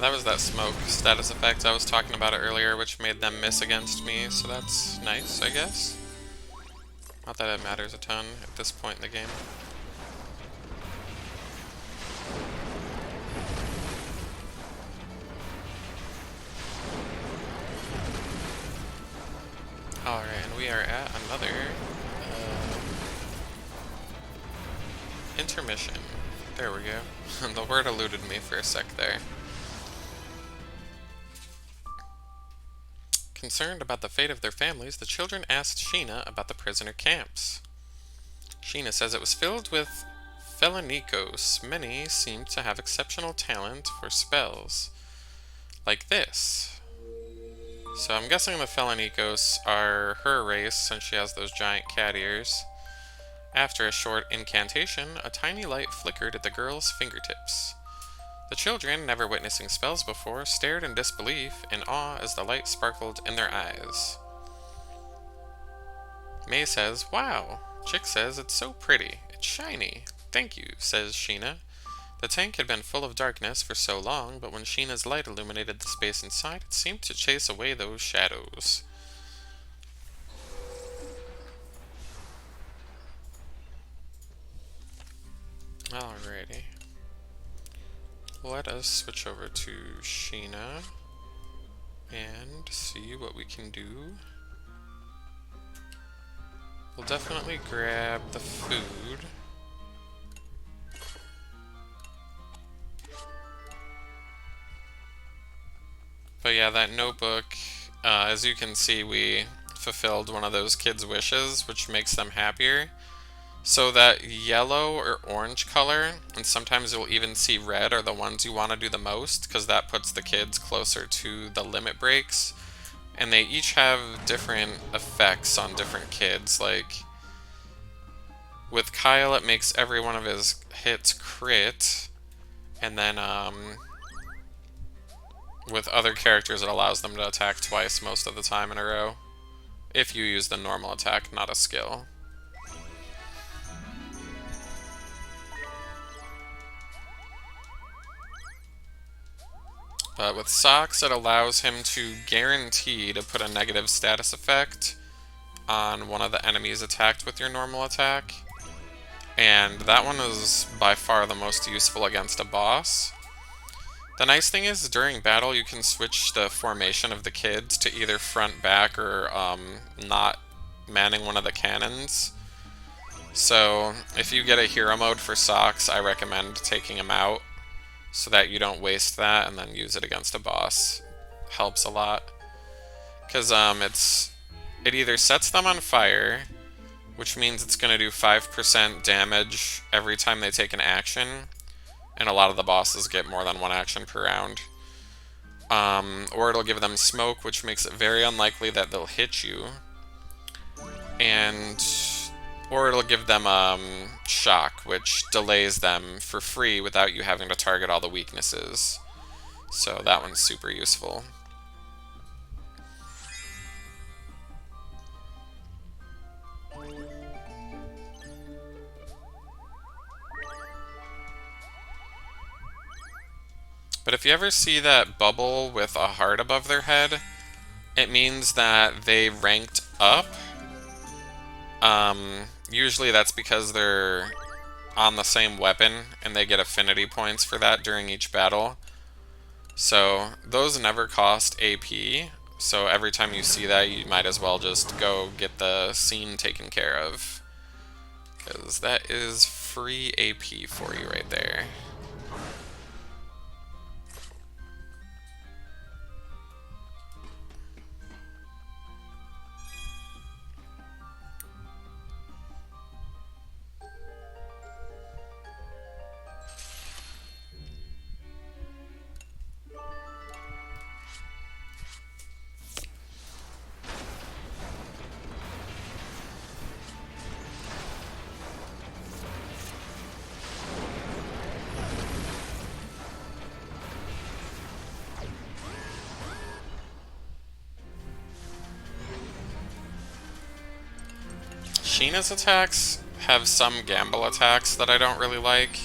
A: that was that smoke status effect. I was talking about it earlier, which made them miss against me, so that's nice, I guess. Not that it matters a ton at this point in the game. Alright, and we are at another intermission. There we go. The word eluded me for a sec there. Concerned about the fate of their families, the children asked Sheena about the prisoner camps. Sheena says it was filled with Felanikos. Many seemed to have exceptional talent for spells. Like this. So I'm guessing the Felanikos are her race, since she has those giant cat ears. After a short incantation, a tiny light flickered at the girl's fingertips. The children, never witnessing spells before, stared in disbelief, in awe as the light sparkled in their eyes. May says, "Wow." Chick says, "It's so pretty. It's shiny." "Thank you," says Sheena. The tank had been full of darkness for so long, but when Sheena's light illuminated the space inside, it seemed to chase away those shadows. Alrighty. Let us switch over to Sheena and see what we can do. We'll definitely grab the food. But yeah, that notebook, as you can see, we fulfilled one of those kids' wishes, which makes them happier. So that yellow or orange color, and sometimes you'll even see red, are the ones you want to do the most, because that puts the kids closer to the limit breaks. And they each have different effects on different kids. Like, with Kyle, it makes every one of his hits crit. And then, with other characters, it allows them to attack twice most of the time in a row. If you use the normal attack, not a skill. But with Socks, it allows him to guarantee to put a negative status effect on one of the enemies attacked with your normal attack. And that one is by far the most useful against a boss. The nice thing is, during battle, you can switch the formation of the kids to either front, back, or not manning one of the cannons. So, if you get a hero mode for Socks, I recommend taking him out, so that you don't waste that and then use it against a boss. Helps a lot. Because it either sets them on fire, which means it's going to do 5% damage every time they take an action, and a lot of the bosses get more than one action per round. Or it'll give them smoke, which makes it very unlikely that they'll hit you. Or it'll give them shock, which delays them for free without you having to target all the weaknesses. So that one's super useful. But if you ever see that bubble with a heart above their head, it means that they ranked up. Usually that's because they're on the same weapon, and they get affinity points for that during each battle. So those never cost AP, so every time you see that, you might as well just go get the scene taken care of, because that is free AP for you right there. Sheena's attacks have some gamble attacks that I don't really like.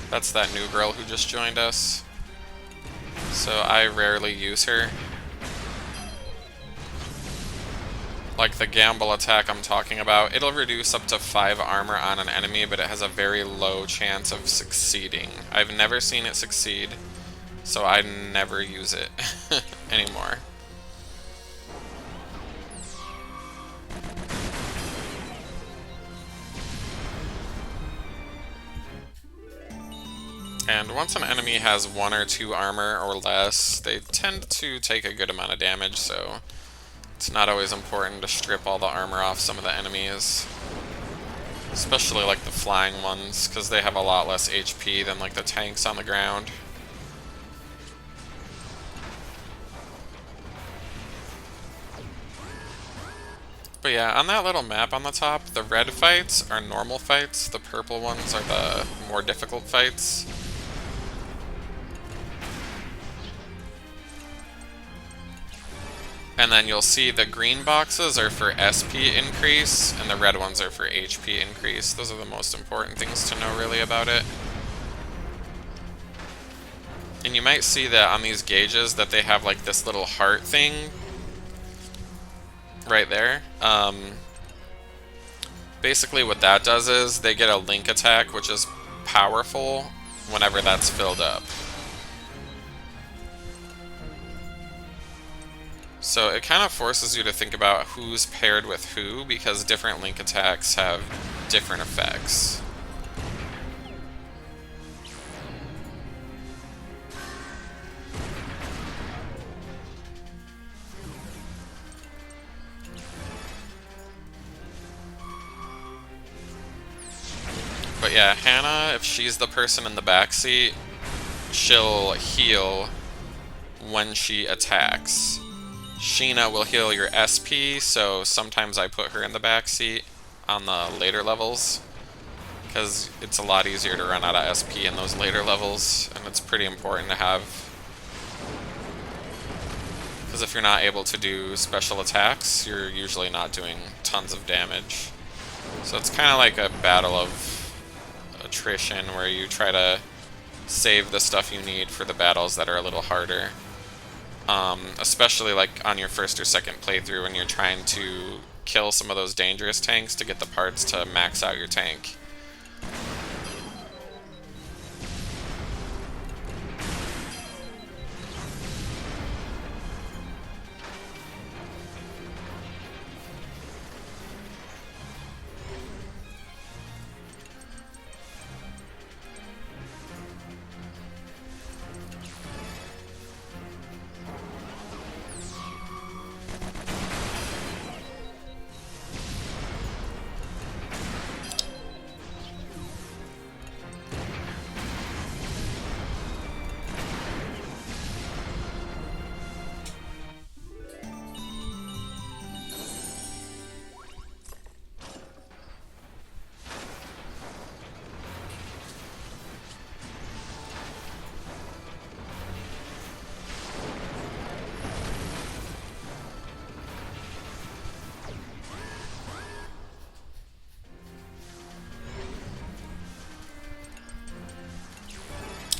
A: That's that new girl who just joined us. so I rarely use her. Like the gamble attack I'm talking about, it'll reduce up to 5 armor on an enemy, but it has a very low chance of succeeding. I've never seen it succeed, so I never use it anymore. And once an enemy has 1 or 2 armor or less, they tend to take a good amount of damage, so it's not always important to strip all the armor off some of the enemies. Especially like the flying ones, because they have a lot less HP than like the tanks on the ground. But yeah, on that little map on the top, the red fights are normal fights, the purple ones are the more difficult fights. And then you'll see the green boxes are for SP increase, and the red ones are for HP increase. Those are the most important things to know really about it. And you might see that on these gauges that they have like this little heart thing right there. Basically what that does is they get a link attack, which is powerful whenever that's filled up. So it kind of forces you to think about who's paired with who, because different link attacks have different effects. But yeah, Hannah, if she's the person in the backseat, she'll heal when she attacks. Sheena will heal your SP, so sometimes I put her in the backseat on the later levels, because it's a lot easier to run out of SP in those later levels, and it's pretty important to have. Because if you're not able to do special attacks, you're usually not doing tons of damage. So it's kind of like a battle of attrition, where you try to save the stuff you need for the battles that are a little harder. Especially like on your first or second playthrough when you're trying to kill some of those dangerous tanks to get the parts to max out your tank.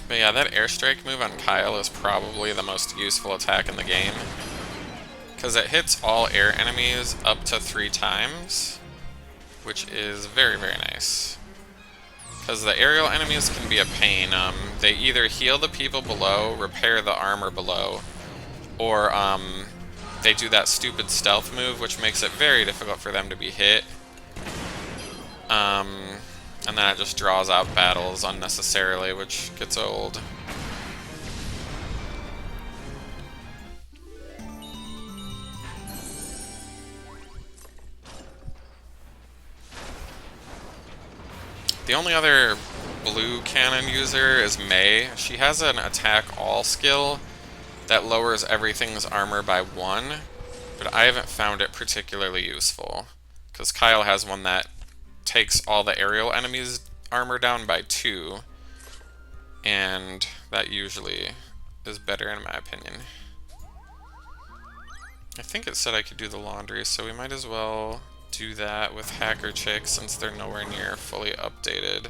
A: But yeah, that airstrike move on Kyle is probably the most useful attack in the game, because it hits all air enemies up to 3 times, which is very, very nice. Because the aerial enemies can be a pain. They either heal the people below, repair the armor below, or they do that stupid stealth move, which makes it very difficult for them to be hit. And then it just draws out battles unnecessarily, which gets old. The only other blue cannon user is Mei. She has an attack all skill that lowers everything's armor by 1, but I haven't found it particularly useful, because Kyle has one that takes all the aerial enemies' armor down by 2, and that usually is better in my opinion. I think it said I could do the laundry, so we might as well do that with Hacker Chick since they're nowhere near fully updated.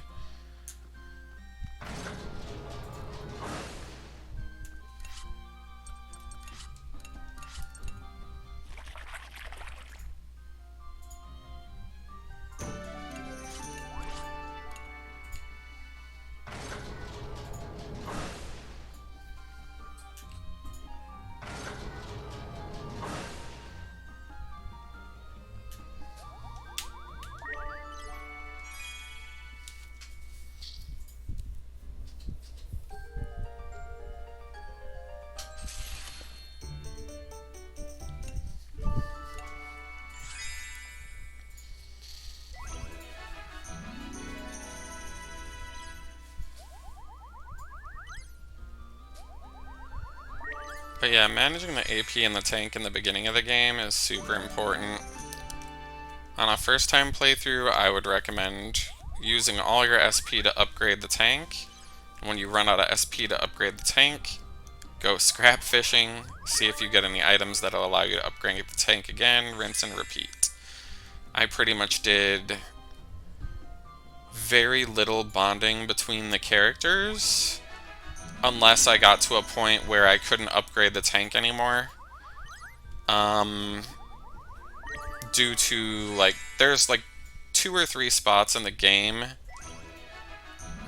A: But yeah, managing the AP and the tank in the beginning of the game is super important. On a first time playthrough, I would recommend using all your SP to upgrade the tank. When you run out of SP to upgrade the tank, go scrap fishing, see if you get any items that'll allow you to upgrade the tank again, rinse and repeat. I pretty much did very little bonding between the characters, unless I got to a point where I couldn't upgrade the tank anymore. Due to, like, there's like 2 or 3 spots in the game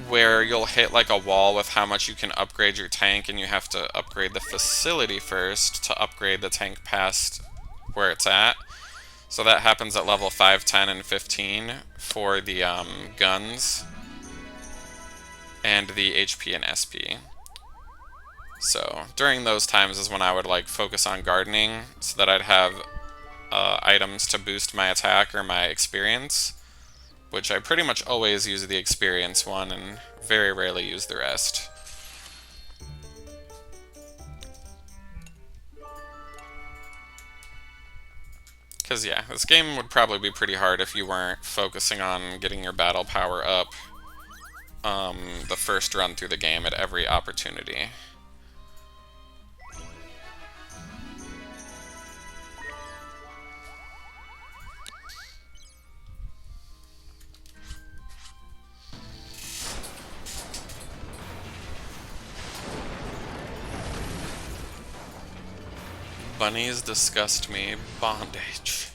A: where you'll hit like a wall with how much you can upgrade your tank, and you have to upgrade the facility first to upgrade the tank past where it's at. So that happens at level 5, 10, and 15 for the guns and the HP and SP. So during those times is when I would like focus on gardening so that I'd have items to boost my attack or my experience, which I pretty much always use the experience one and very rarely use the rest. Because yeah, this game would probably be pretty hard if you weren't focusing on getting your battle power up the first run through the game at every opportunity. Bunnies disgust me. Bondage.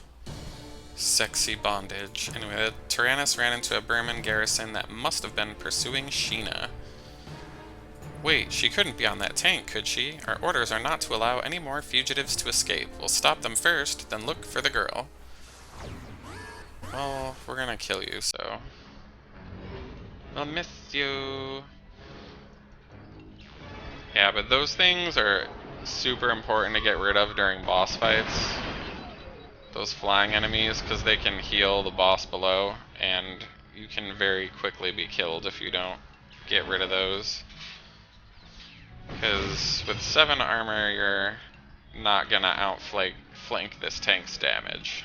A: Sexy bondage. Anyway, the Tyrannus ran into a Burman garrison that must have been pursuing Sheena. Wait, she couldn't be on that tank, could she? Our orders are not to allow any more fugitives to escape. We'll stop them first, then look for the girl. Well, we're gonna kill you, so... I'll miss you. Yeah, but those things are super important to get rid of during boss fights. Those flying enemies, because they can heal the boss below, and you can very quickly be killed if you don't get rid of those. Because with 7 armor, you're not gonna outflank this tank's damage.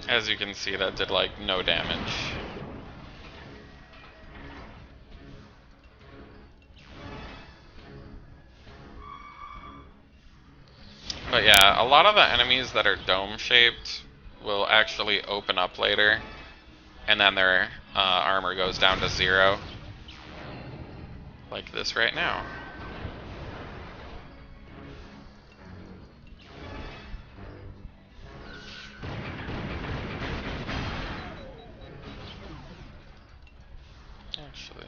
A: As you can see, that did like no damage. But yeah, a lot of the enemies that are dome-shaped will actually open up later, and then their armor goes down to 0. Like this right now. Actually...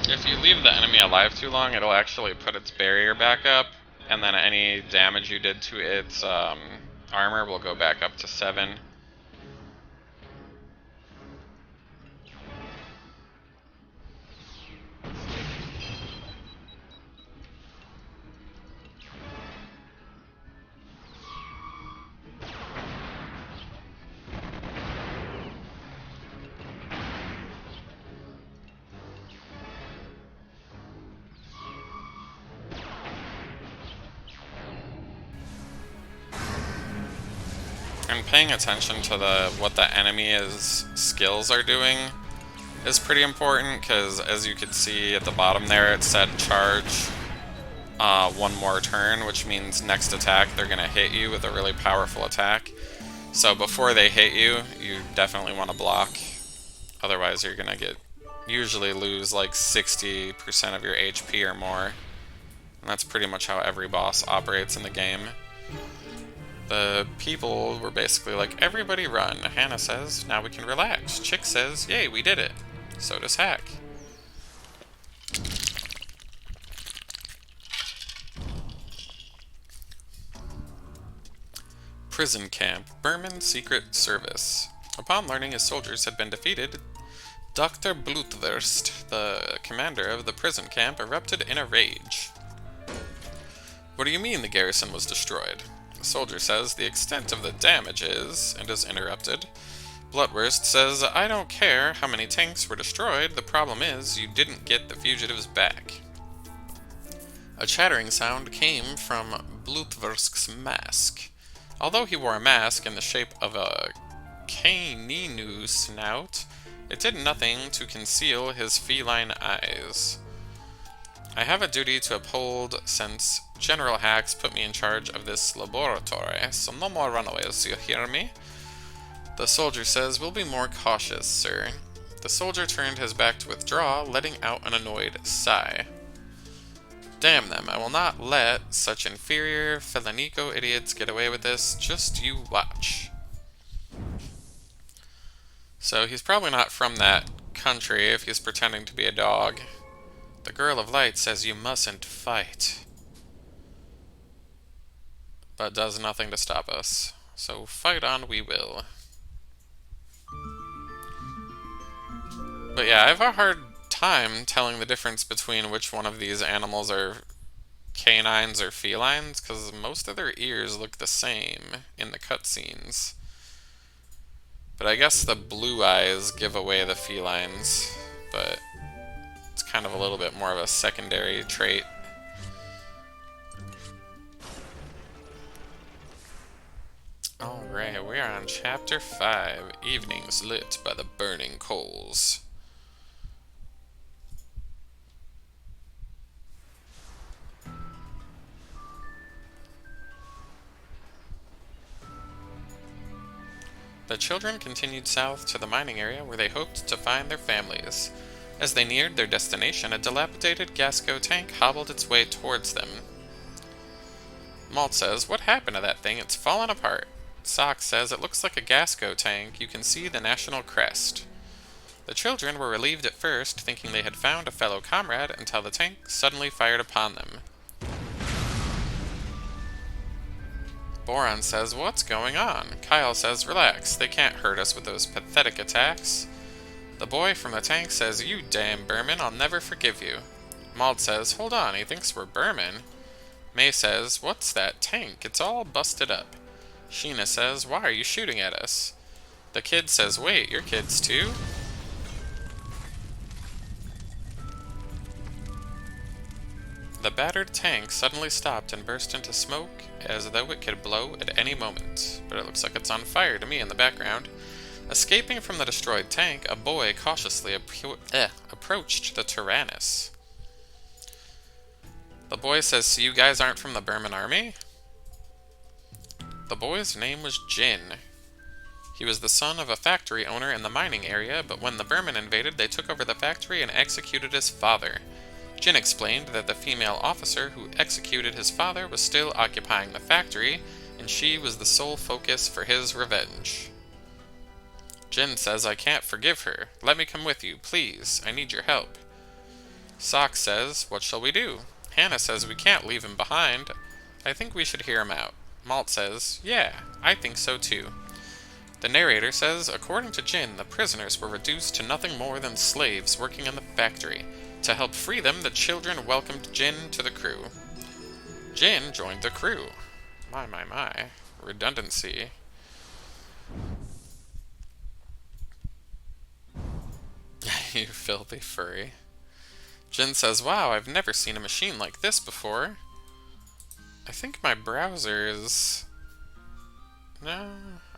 A: if you leave the enemy alive too long, it'll actually put its barrier back up, and then any damage you did to its armor will go back up to 7. And paying attention to what the enemy's skills are doing is pretty important, because as you can see at the bottom there, it said charge 1 more turn, which means next attack they're going to hit you with a really powerful attack. So before they hit you, you definitely want to block. Otherwise you're going to usually lose like 60% of your HP or more. And that's pretty much how every boss operates in the game. The people were basically like, everybody run. Hannah says, now we can relax. Chick says, yay, we did it. So does Hack. Prison camp. Burman Secret Service. Upon learning his soldiers had been defeated, Dr. Blutwurst, the commander of the prison camp, erupted in a rage. What do you mean the garrison was destroyed? The soldier says the extent of the damage is, and is interrupted. Blutwurst says, I don't care how many tanks were destroyed, the problem is you didn't get the fugitives back. A chattering sound came from Blutwurst's mask. Although he wore a mask in the shape of a canine snout, it did nothing to conceal his feline eyes. I have a duty to uphold since General Hacks put me in charge of this laboratory, so no more runaways, you hear me? The soldier says, we'll be more cautious, sir. The soldier turned his back to withdraw, letting out an annoyed sigh. Damn them, I will not let such inferior Felinico idiots get away with this, just you watch. So he's probably not from that country if he's pretending to be a dog. The Girl of Light says you mustn't fight, but does nothing to stop us. So fight on we will. But yeah, I have a hard time telling the difference between which one of these animals are canines or felines, because most of their ears look the same in the cutscenes. But I guess the blue eyes give away the felines, but it's kind of a little bit more of a secondary trait. Alright, we are on Chapter 5, Evenings Lit by the Burning Coals. The children continued south to the mining area where they hoped to find their families. As they neared their destination, a dilapidated Gasco tank hobbled its way towards them. Malt says, what happened to that thing? It's fallen apart. Sock says, it looks like a Gasco tank. You can see the national crest. The children were relieved at first, thinking they had found a fellow comrade, until the tank suddenly fired upon them. Boron says, what's going on? Kyle says, relax, they can't hurt us with those pathetic attacks. The boy from the tank says, you damn Berman, I'll never forgive you. Maud says, hold on, he thinks we're Berman. May says, what's that tank? It's all busted up. Sheena says, why are you shooting at us? The kid says, wait, you're kids too? The battered tank suddenly stopped and burst into smoke as though it could blow at any moment, but it looks like it's on fire to me in the background. Escaping from the destroyed tank, a boy cautiously approached the Tyrannus. The boy says, so you guys aren't from the Berman army? The boy's name was Jin. He was the son of a factory owner in the mining area, but when the Berman invaded, they took over the factory and executed his father. Jin explained that the female officer who executed his father was still occupying the factory, and she was the sole focus for his revenge. Jin says, I can't forgive her. Let me come with you, please. I need your help. Sock says, what shall we do? Hannah says we can't leave him behind. I think we should hear him out. Malt says, yeah, I think so too. The narrator says, according to Jin, the prisoners were reduced to nothing more than slaves working in the factory. To help free them, the children welcomed Jin to the crew. Jin joined the crew. My. Redundancy. You filthy furry. Jin says, wow, I've never seen a machine like this before. I think my browser is... No,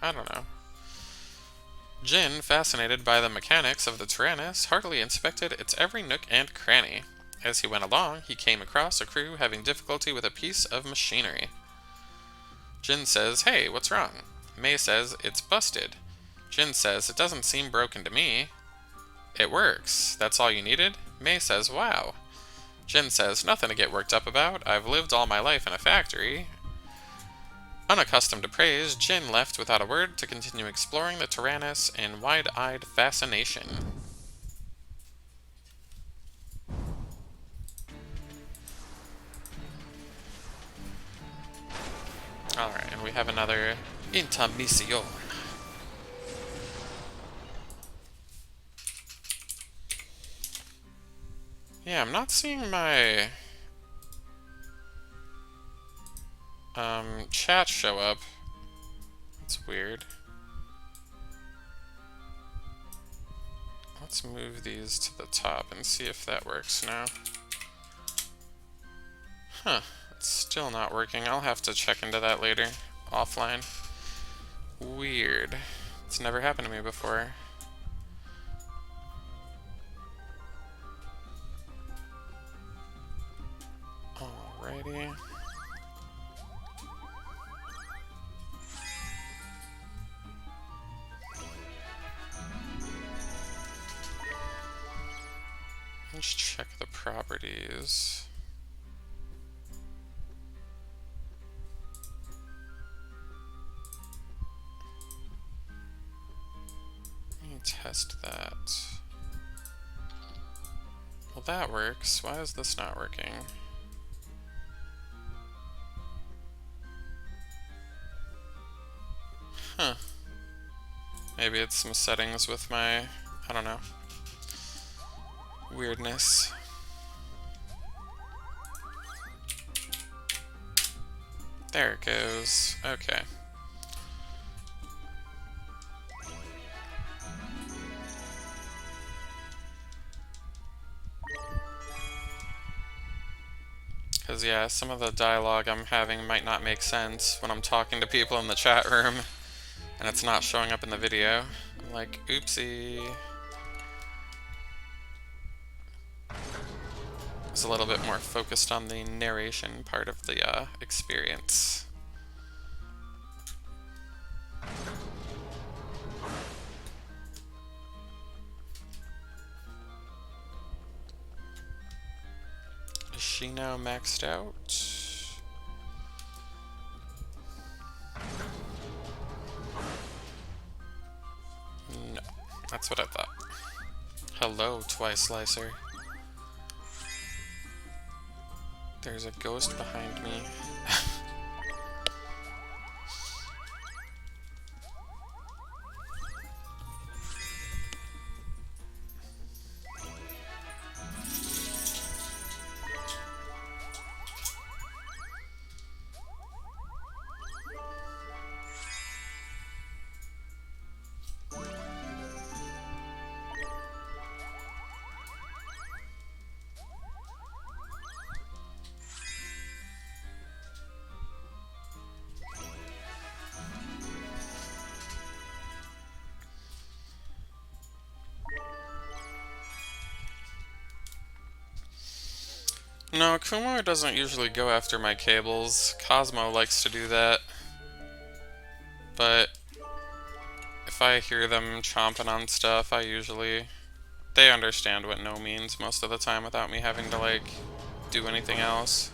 A: I don't know. Jin, fascinated by the mechanics of the Tyrannus, heartily inspected its every nook and cranny. As he went along, he came across a crew having difficulty with a piece of machinery. Jin says, hey, what's wrong? May says, it's busted. Jin says, it doesn't seem broken to me. It works. That's all you needed? May says, wow. Jin says, nothing to get worked up about. I've lived all my life in a factory. Unaccustomed to praise, Jin left without a word to continue exploring the Tyrannus in wide-eyed fascination. Alright, and we have another intermission. Yeah, I'm not seeing my chat show up. That's weird. Let's move these to the top and see if that works now. Huh, it's still not working. I'll have to check into that later, offline. Weird. It's never happened to me before. Alrighty. Let's check the properties. Let me test that. Well, that works. Why is this not working? Huh. Maybe it's some settings with my, I don't know, weirdness. There it goes. Okay. Because, yeah, some of the dialogue I'm having might not make sense when I'm talking to people in the chat room and it's not showing up in the video. I'm like, oopsie. It's a little bit more focused on the narration part of the experience. Is she now maxed out? No, that's what I thought. Hello, Twice Slicer. There's a ghost behind me. No, Kumo doesn't usually go after my cables. Cosmo likes to do that. But if I hear them chomping on stuff, they understand what no means most of the time without me having to, like, do anything else.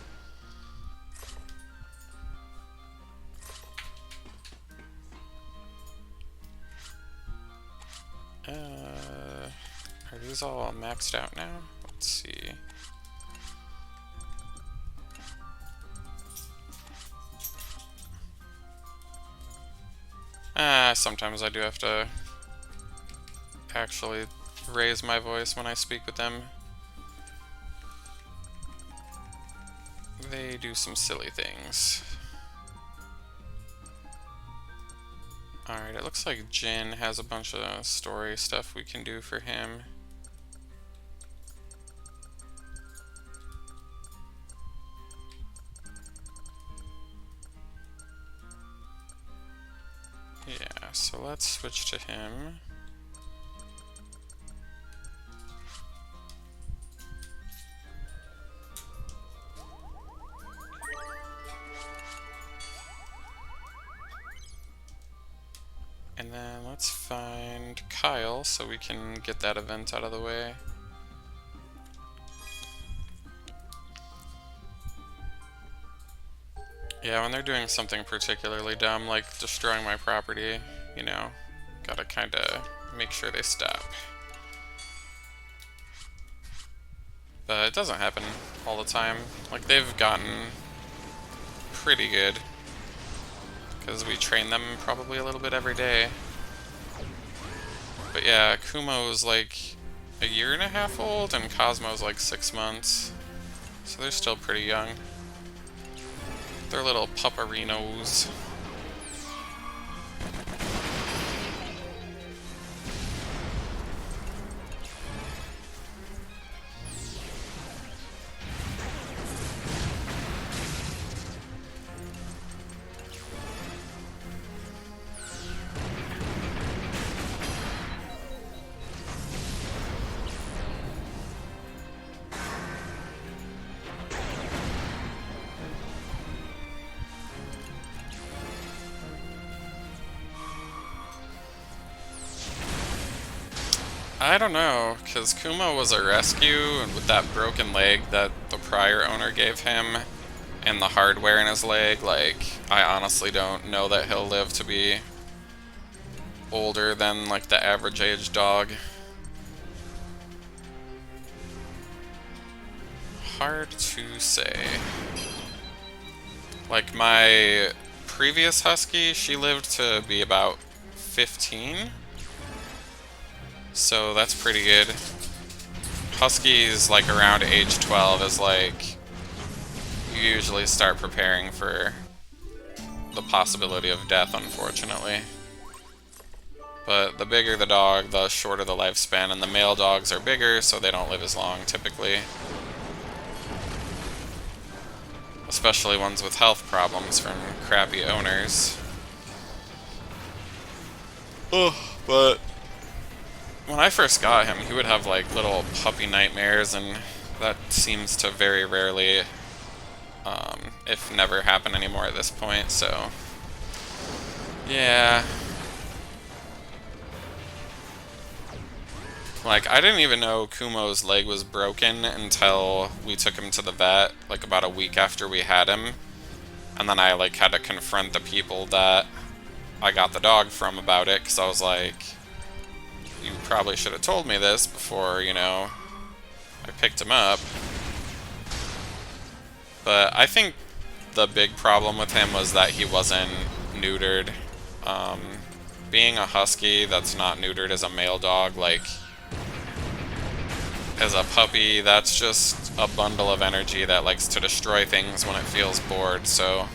A: Are these all maxed out now? Let's see. Sometimes I do have to actually raise my voice when I speak with them. They do some silly things. Alright, it looks like Jin has a bunch of story stuff we can do for him. Yeah, so let's switch to him. And then let's find Kyle so we can get that event out of the way. Yeah, when they're doing something particularly dumb, like destroying my property, you know, gotta kinda make sure they stop. But it doesn't happen all the time. Like, they've gotten pretty good, because we train them probably a little bit every day. But yeah, Kumo's like a year and a half old, and Cosmo's like 6 months. So they're still pretty young. They're little pupperinos. I don't know, because Kuma was a rescue, and with that broken leg that the prior owner gave him, and the hardware in his leg, like, I honestly don't know that he'll live to be older than, like, the average age dog. Hard to say. Like, my previous husky, she lived to be about 15. So that's pretty good. Huskies, like, around age 12 is like, you usually start preparing for the possibility of death, unfortunately. But the bigger the dog, the shorter the lifespan, and the male dogs are bigger, so they don't live as long, typically. Especially ones with health problems from crappy owners. Ugh, but when I first got him, he would have like little puppy nightmares, and that seems to very rarely, if never happen anymore at this point, so yeah. Like, I didn't even know Kumo's leg was broken until we took him to the vet, like about a week after we had him, and then I like had to confront the people that I got the dog from about it, because I was like, you probably should have told me this before, you know, I picked him up. But I think the big problem with him was that he wasn't neutered. Being a husky that's not neutered as a male dog, like, as a puppy, that's just a bundle of energy that likes to destroy things when it feels bored, so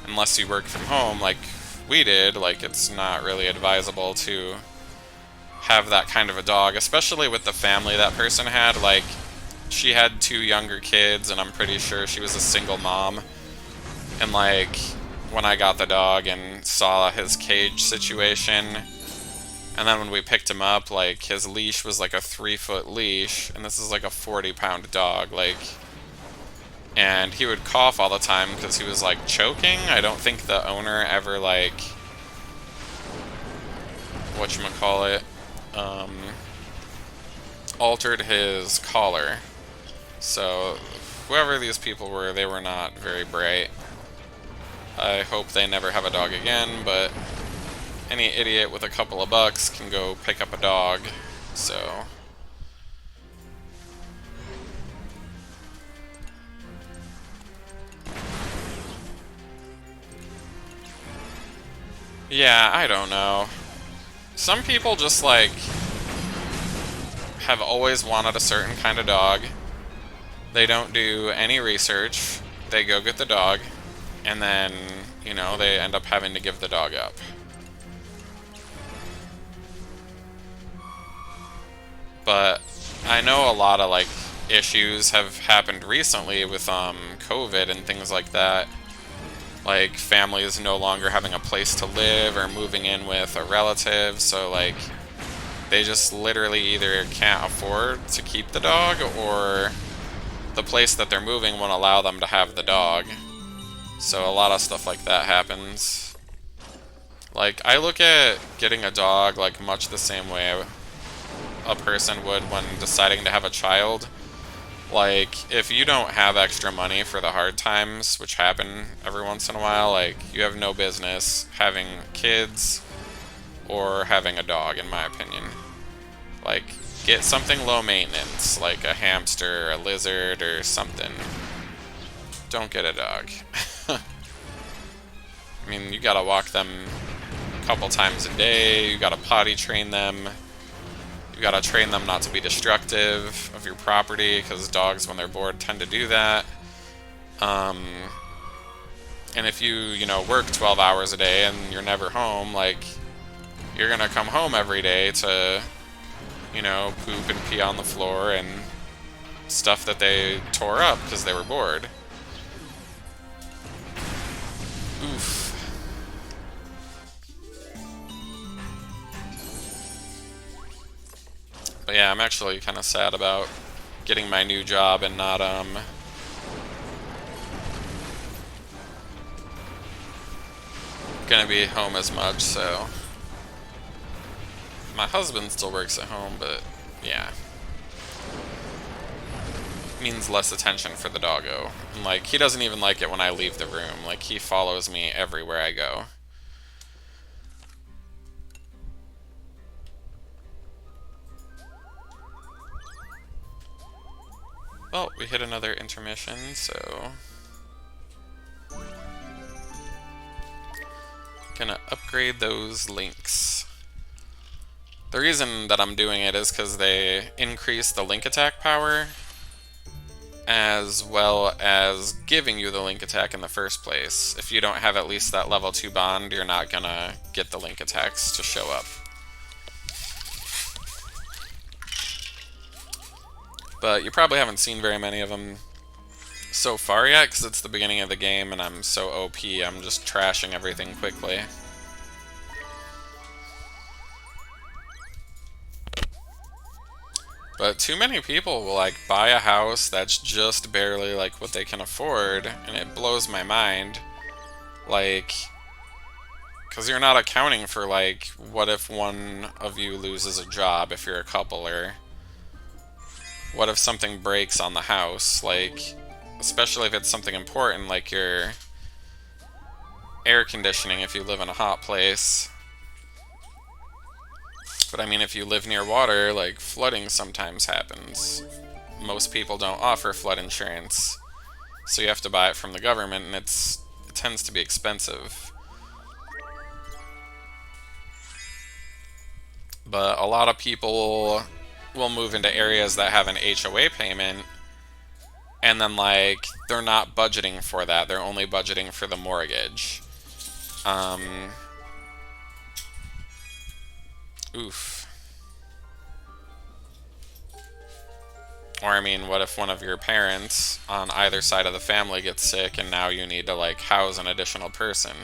A: unless you work from home like we did, like, it's not really advisable to have that kind of a dog, especially with the family that person had. Like, she had 2 younger kids, and I'm pretty sure she was a single mom. And like, when I got the dog and saw his cage situation, and then when we picked him up, like, his leash was like a 3-foot leash, and this is like a 40-pound dog, like, and he would cough all the time because he was like choking. I don't think the owner ever, like, whatchamacallit, altered his collar. So whoever these people were, they were not very bright. I hope they never have a dog again, but any idiot with a couple of bucks can go pick up a dog, so yeah, I don't know. Some people just, like, have always wanted a certain kind of dog. They don't do any research. They go get the dog, and then, you know, they end up having to give the dog up. But I know a lot of, like, issues have happened recently with COVID and things like that. Like, families no longer having a place to live or moving in with a relative, so, like, they just literally either can't afford to keep the dog, or the place that they're moving won't allow them to have the dog. So a lot of stuff like that happens. Like, I look at getting a dog like much the same way a person would when deciding to have a child. Like, if you don't have extra money for the hard times, which happen every once in a while, like, you have no business having kids or having a dog, in my opinion. Like, get something low maintenance, like a hamster, a lizard, or something. Don't get a dog. I mean, you gotta walk them a couple times a day, you gotta potty train them, You gotta train them not to be destructive of your property, because dogs, when they're bored, tend to do that. And if you know, work 12 hours a day and you're never home, like, you're gonna come home every day to, you know, poop and pee on the floor and stuff that they tore up because they were bored. Oof. But yeah, I'm actually kind of sad about getting my new job and not, gonna be home as much, so... My husband still works at home, but yeah. Means less attention for the doggo. And, like, he doesn't even like it when I leave the room. Like, he follows me everywhere I go. Well, we hit another intermission, so... Gonna upgrade those links. The reason that I'm doing it is because they increase the link attack power, as well as giving you the link attack in the first place. If you don't have at least that level 2 bond, you're not gonna get the link attacks to show up. But you probably haven't seen very many of them so far yet, because it's the beginning of the game and I'm so OP, I'm just trashing everything quickly. But too many people will, like, buy a house that's just barely, like, what they can afford, and it blows my mind. Like, because you're not accounting for, like, what if one of you loses a job if you're a couple, or what if something breaks on the house, like, especially if it's something important, like your air conditioning if you live in a hot place. But I mean, if you live near water, like, flooding sometimes happens. Most people don't offer flood insurance, so you have to buy it from the government, and it tends to be expensive. But a lot of people will move into areas that have an HOA payment, and then, like, they're not budgeting for that. They're only budgeting for the mortgage. Oof. Or, I mean, what if one of your parents on either side of the family gets sick and now you need to, like, house an additional person?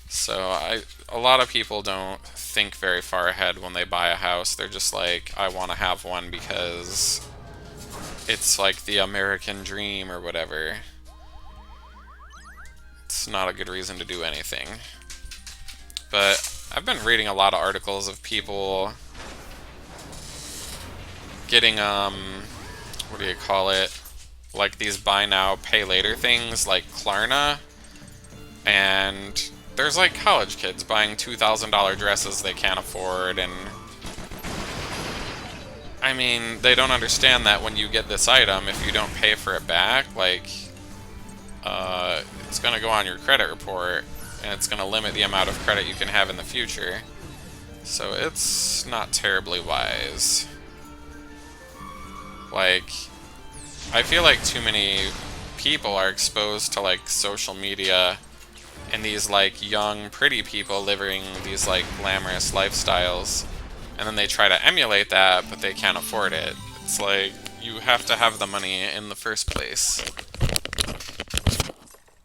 A: So, a lot of people don't think very far ahead when they buy a house. They're just like, I want to have one because it's like the American dream or whatever. It's not a good reason to do anything. But I've been reading a lot of articles of people getting, what do you call it? Like these buy now, pay later things like Klarna. And there's like college kids buying $2,000 dresses they can't afford, and I mean, they don't understand that when you get this item, if you don't pay for it back, like, it's gonna go on your credit report, and it's gonna limit the amount of credit you can have in the future. So it's not terribly wise. Like, I feel like too many people are exposed to, like, social media and these, like, young, pretty people living these, like, glamorous lifestyles, and then they try to emulate that, but they can't afford it. It's like, you have to have the money in the first place.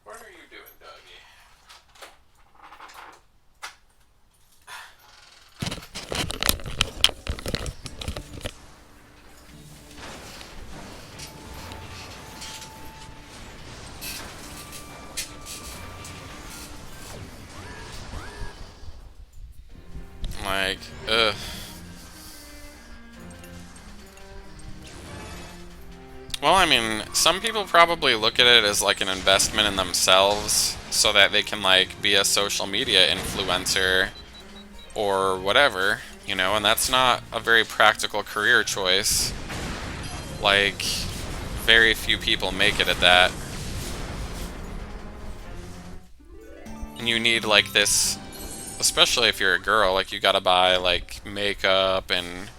A: What are you doing, doggy? Like, ugh. Well, I mean, some people probably look at it as like an investment in themselves so that they can, like, be a social media influencer or whatever, you know, and that's not a very practical career choice. Like, very few people make it at that. And you need, like, this especially if you're a girl, like you gotta buy like makeup and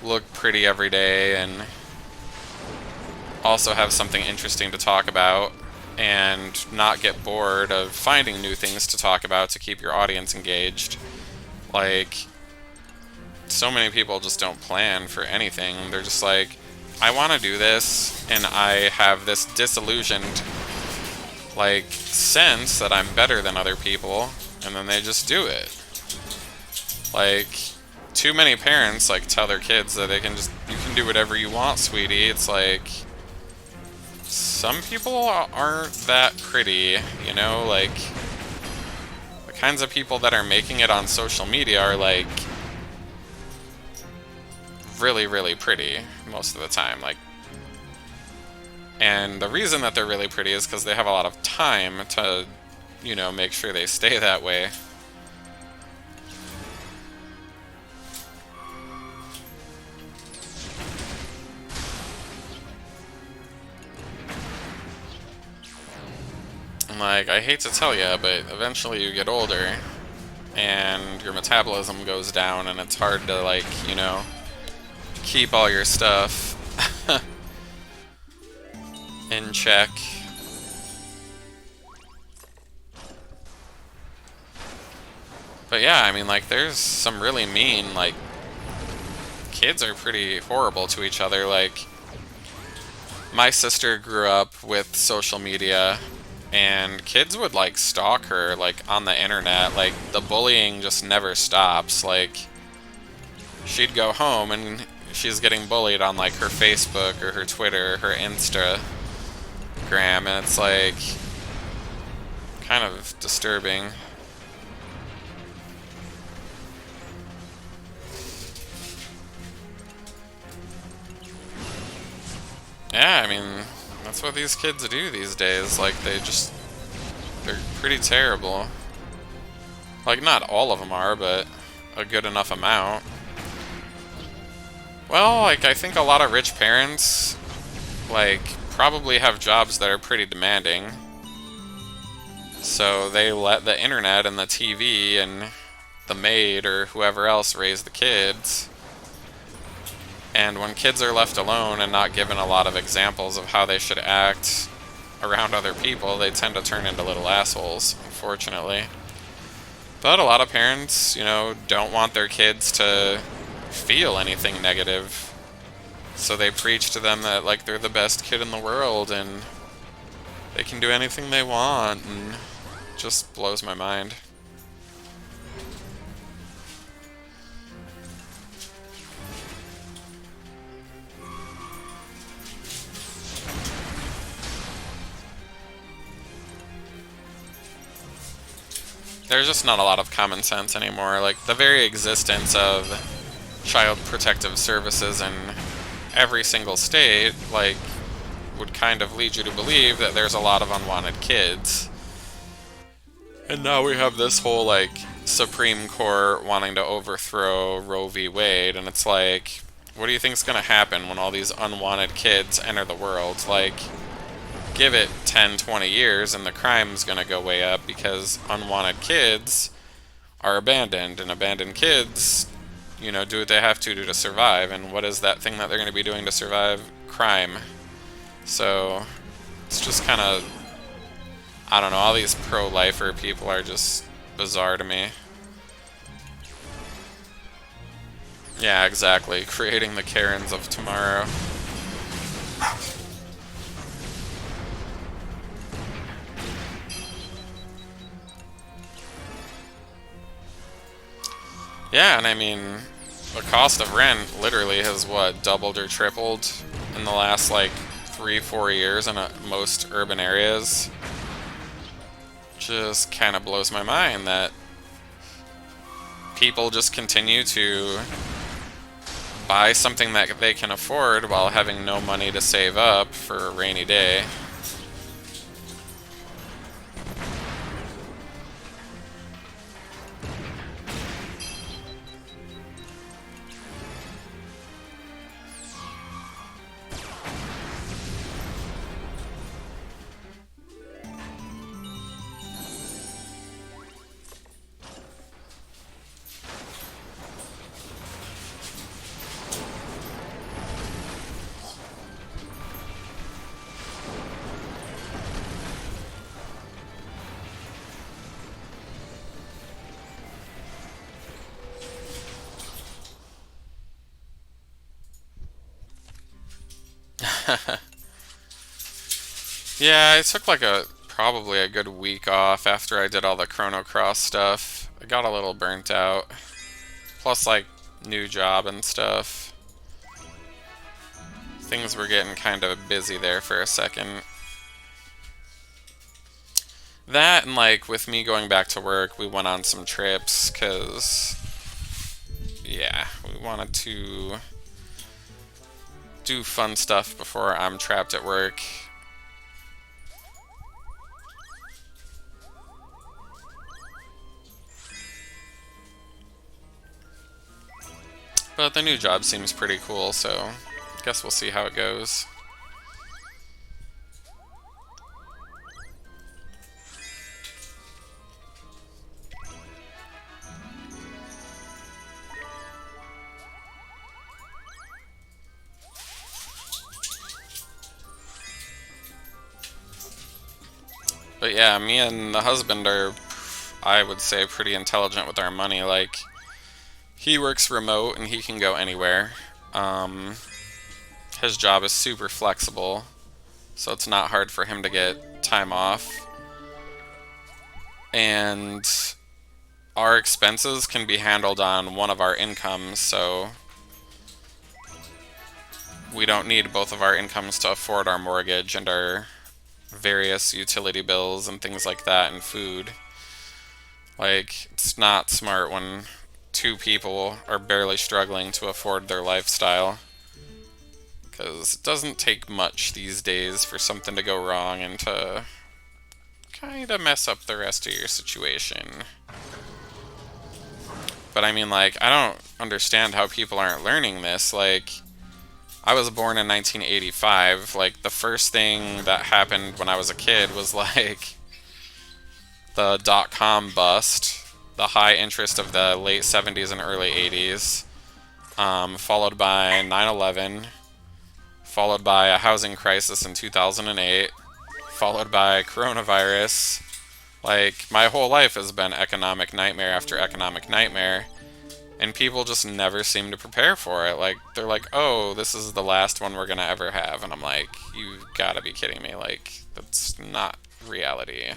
A: look pretty every day and also have something interesting to talk about and not get bored of finding new things to talk about to keep your audience engaged. Like, so many people just don't plan for anything. They're just like, I want to do this, and I have this disillusioned, like, sense that I'm better than other people, and then they just do it. Like, too many parents, like, tell their kids that they can just, you can do whatever you want, sweetie. It's like, some people aren't that pretty, you know? Like, the kinds of people that are making it on social media are, like, really, really pretty most of the time. Like, and the reason that they're really pretty is because they have a lot of time to, you know, make sure they stay that way. And like, I hate to tell you, but eventually you get older and your metabolism goes down and it's hard to, like, you know, keep all your stuff in check. But yeah, I mean, like, there's some really mean, like, kids are pretty horrible to each other. Like, my sister grew up with social media, and kids would, like, stalk her, like, on the internet. Like, the bullying just never stops. Like, she'd go home, and she's getting bullied on, like, her Facebook, or her Twitter, her Instagram, and it's, like, kind of disturbing. Yeah, I mean, that's what these kids do these days. Like, they're pretty terrible. Like, not all of them are, but a good enough amount. Well, like, I think a lot of rich parents, like, probably have jobs that are pretty demanding. So they let the internet and the TV and the maid or whoever else raise the kids. And when kids are left alone and not given a lot of examples of how they should act around other people, they tend to turn into little assholes, unfortunately. But a lot of parents, you know, don't want their kids to feel anything negative. So they preach to them that, like, they're the best kid in the world and they can do anything they want, and it just blows my mind. There's just not a lot of common sense anymore. Like, the very existence of child protective services in every single state, like, would kind of lead you to believe that there's a lot of unwanted kids. And now we have this whole, like, Supreme Court wanting to overthrow Roe v. Wade, and it's like, what do you think's gonna happen when all these unwanted kids enter the world? Like, give it 10, 20 years and the crime's gonna go way up because unwanted kids are abandoned, and abandoned kids, you know, do what they have to do to survive. And what is that thing that they're gonna be doing to survive? Crime. So it's just kind of, I don't know, all these pro-lifer people are just bizarre to me. Yeah, exactly. Creating the Karens of tomorrow. Yeah, and I mean, the cost of rent literally has, what, doubled or tripled in the last, like, 3-4 years in most urban areas. Just kind of blows my mind that people just continue to buy something that they can afford while having no money to save up for a rainy day. Yeah, I took like probably a good week off after I did all the Chrono Cross stuff. I got a little burnt out. Plus like new job and stuff. Things were getting kind of busy there for a second. That and like with me going back to work, we went on some trips because yeah, we wanted to do fun stuff before I'm trapped at work. But the new job seems pretty cool, so I guess we'll see how it goes. But yeah, me and the husband are, I would say, pretty intelligent with our money. Like, he works remote and he can go anywhere. His job is super flexible, so it's not hard for him to get time off. And our expenses can be handled on one of our incomes, so we don't need both of our incomes to afford our mortgage and our various utility bills and things like that and food. Like, it's not smart when two people are barely struggling to afford their lifestyle. Because it doesn't take much these days for something to go wrong and to kind of mess up the rest of your situation. But I mean, like, I don't understand how people aren't learning this. Like, I was born in 1985. Like, the first thing that happened when I was a kid was, like, the dot-com bust, the high interest of the late 70s and early 80s, followed by 9/11, followed by a housing crisis in 2008, followed by coronavirus. Like, my whole life has been economic nightmare after economic nightmare, and people just never seem to prepare for it. Like, they're like, oh, this is the last one we're gonna ever have, and I'm like, you gotta be kidding me. Like, that's not reality.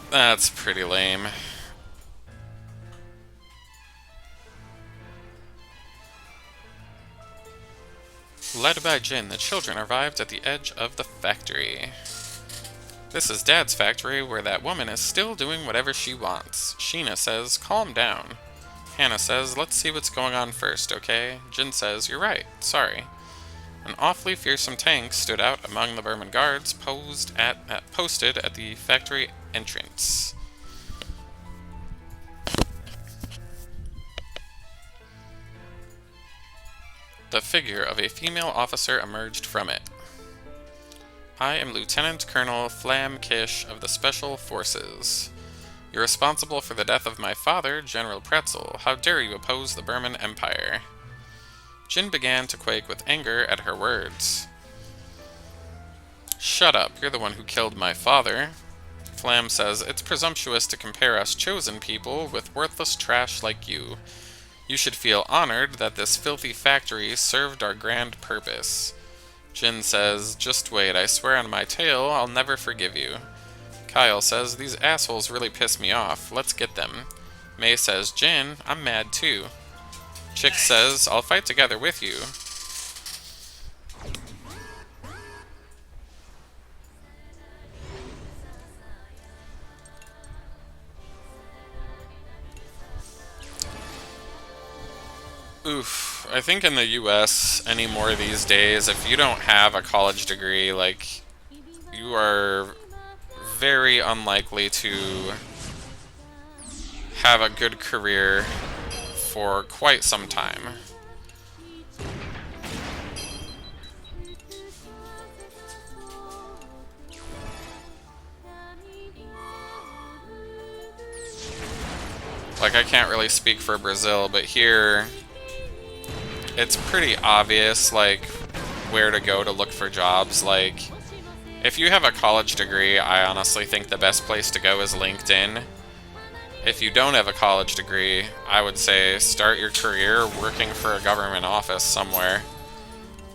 A: That's pretty lame. Led by Jin, the children arrived at the edge of the factory. This is Dad's factory, where that woman is still doing whatever she wants. Sheena says, calm down. Hannah says, let's see what's going on first, okay? Jin says, you're right, sorry. An awfully fearsome tank stood out among the Burman guards posted at the factory entrance. The figure of a female officer emerged from it. I am Lieutenant Colonel Flam Kish of the Special Forces. You're responsible for the death of my father, General Pretzel. How dare you oppose the Burman Empire? Jin began to quake with anger at her words. Shut up, you're the one who killed my father. Flam says, it's presumptuous to compare us chosen people with worthless trash like you. You should feel honored that this filthy factory served our grand purpose. Jin says, just wait, I swear on my tail, I'll never forgive you. Kyle says, these assholes really piss me off, let's get them. May says, Jin, I'm mad too. Chick says, I'll fight together with you. Oof, I think in the US anymore these days, if you don't have a college degree, like, you are very unlikely to have a good career for quite some time. Like, I can't really speak for Brazil, but here it's pretty obvious, like, where to go to look for jobs. Like, if you have a college degree, I honestly think the best place to go is LinkedIn. If you don't have a college degree, I would say start your career working for a government office somewhere,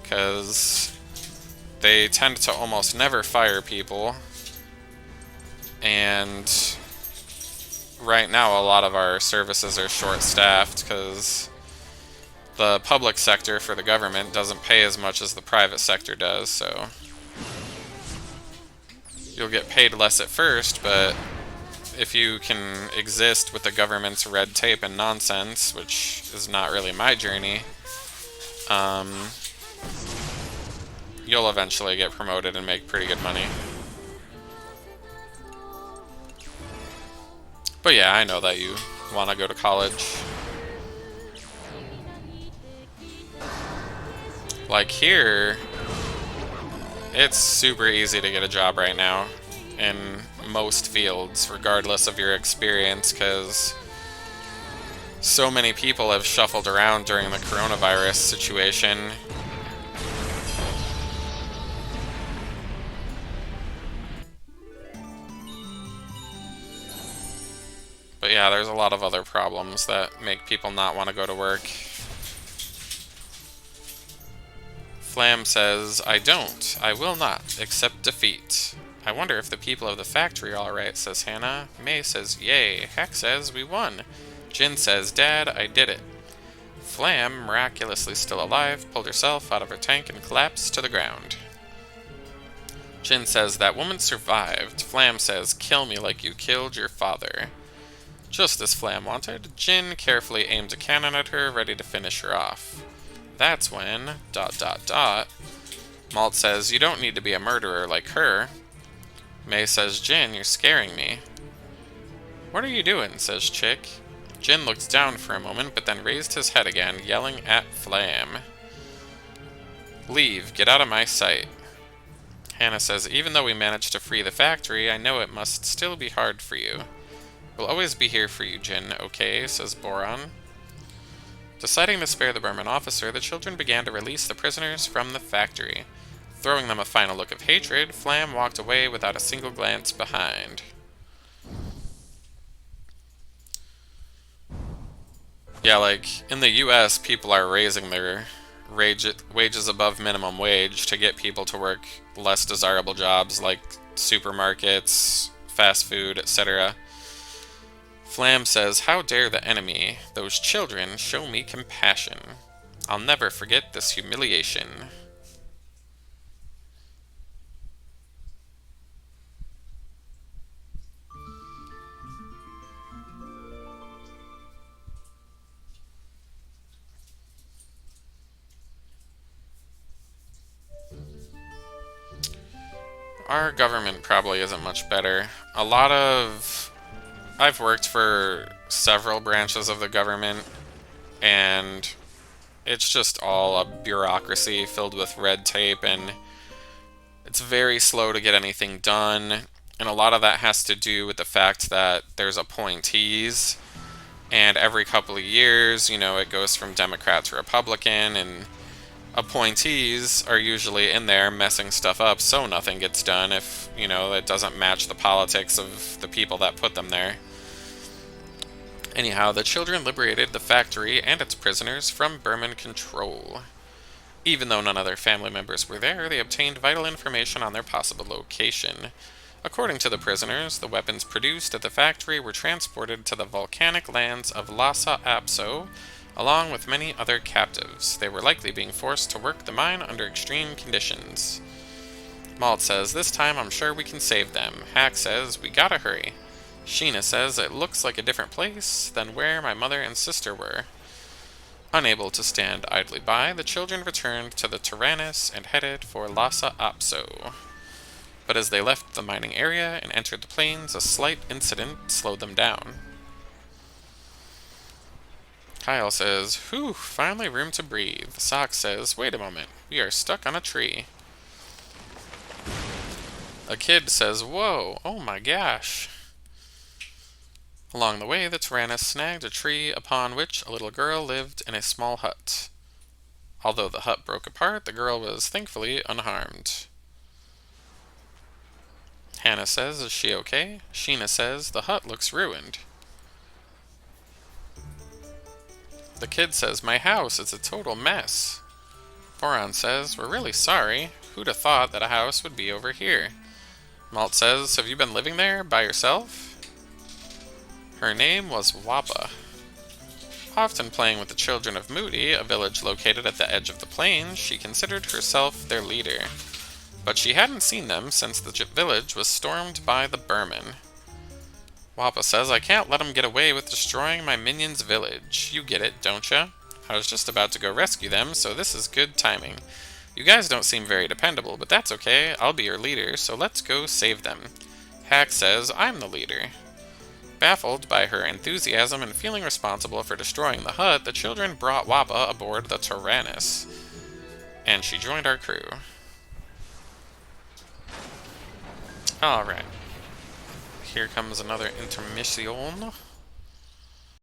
A: because they tend to almost never fire people, and right now a lot of our services are short-staffed because the public sector for the government doesn't pay as much as the private sector does, so you'll get paid less at first, but if you can exist with the government's red tape and nonsense, which is not really my journey, you'll eventually get promoted and make pretty good money. But yeah, I know that you want to go to college. Like here, it's super easy to get a job right now in most fields, regardless of your experience, because so many people have shuffled around during the coronavirus situation. But yeah, there's a lot of other problems that make people not want to go to work. Flam says, I don't. I will not accept defeat. I wonder if the people of the factory are alright, says Hannah. May says, yay. Heck says, we won. Jin says, Dad, I did it. Flam, miraculously still alive, pulled herself out of her tank and collapsed to the ground. Jin says, that woman survived. Flam says, kill me like you killed your father. Just as Flam wanted, Jin carefully aimed a cannon at her, ready to finish her off. That's when... ... Malt says, you don't need to be a murderer like her. May says, Jin, you're scaring me. What are you doing, says Chick. Jin looked down for a moment, but then raised his head again, yelling at Flam. Leave, get out of my sight. Hannah says, even though we managed to free the factory, I know it must still be hard for you. We'll always be here for you, Jin, okay, says Boron. Deciding to spare the Burman officer, the children began to release the prisoners from the factory. Throwing them a final look of hatred, Flam walked away without a single glance behind. Yeah, like, in the US, people are raising their wages above minimum wage to get people to work less desirable jobs like supermarkets, fast food, etc. Flam says, how dare the enemy, those children, show me compassion. I'll never forget this humiliation. Our government probably isn't much better. I've worked for several branches of the government, and it's just all a bureaucracy filled with red tape, and it's very slow to get anything done. And a lot of that has to do with the fact that there's appointees, and every couple of years, it goes from Democrat to Republican, and appointees are usually in there messing stuff up so nothing gets done if, it doesn't match the politics of the people that put them there. Anyhow, the children liberated the factory and its prisoners from Burman control. Even though none of their family members were there, they obtained vital information on their possible location. According to the prisoners, the weapons produced at the factory were transported to the volcanic lands of Lhasa Apso, along with many other captives. They were likely being forced to work the mine under extreme conditions. Malt says, this time I'm sure we can save them. Hack says, we gotta hurry. Sheena says, it looks like a different place than where my mother and sister were. Unable to stand idly by, the children returned to the Tyrannus and headed for Lhasa Apso. But as they left the mining area and entered the plains, a slight incident slowed them down. Kyle says, whew, finally room to breathe. Sock says, wait a moment, we are stuck on a tree. A kid says, whoa, oh my gosh. Along the way, the Tyrannus snagged a tree upon which a little girl lived in a small hut. Although the hut broke apart, the girl was thankfully unharmed. Hannah says, is she okay? Sheena says, the hut looks ruined. The kid says, my house, it's a total mess. Boron says, we're really sorry. Who'd have thought that a house would be over here? Malt says, have you been living there by yourself? Her name was Wappa. Often playing with the children of Moody, a village located at the edge of the plains, she considered herself their leader. But she hadn't seen them since the village was stormed by the Burman. Wappa says, I can't let them get away with destroying my minions' village. You get it, don't ya? I was just about to go rescue them, so this is good timing. You guys don't seem very dependable, but that's okay. I'll be your leader, so let's go save them. Hack says, I'm the leader. Baffled by her enthusiasm and feeling responsible for destroying the hut, the children brought Wappa aboard the Tyrannus. And she joined our crew. Alright. Here comes another intermission.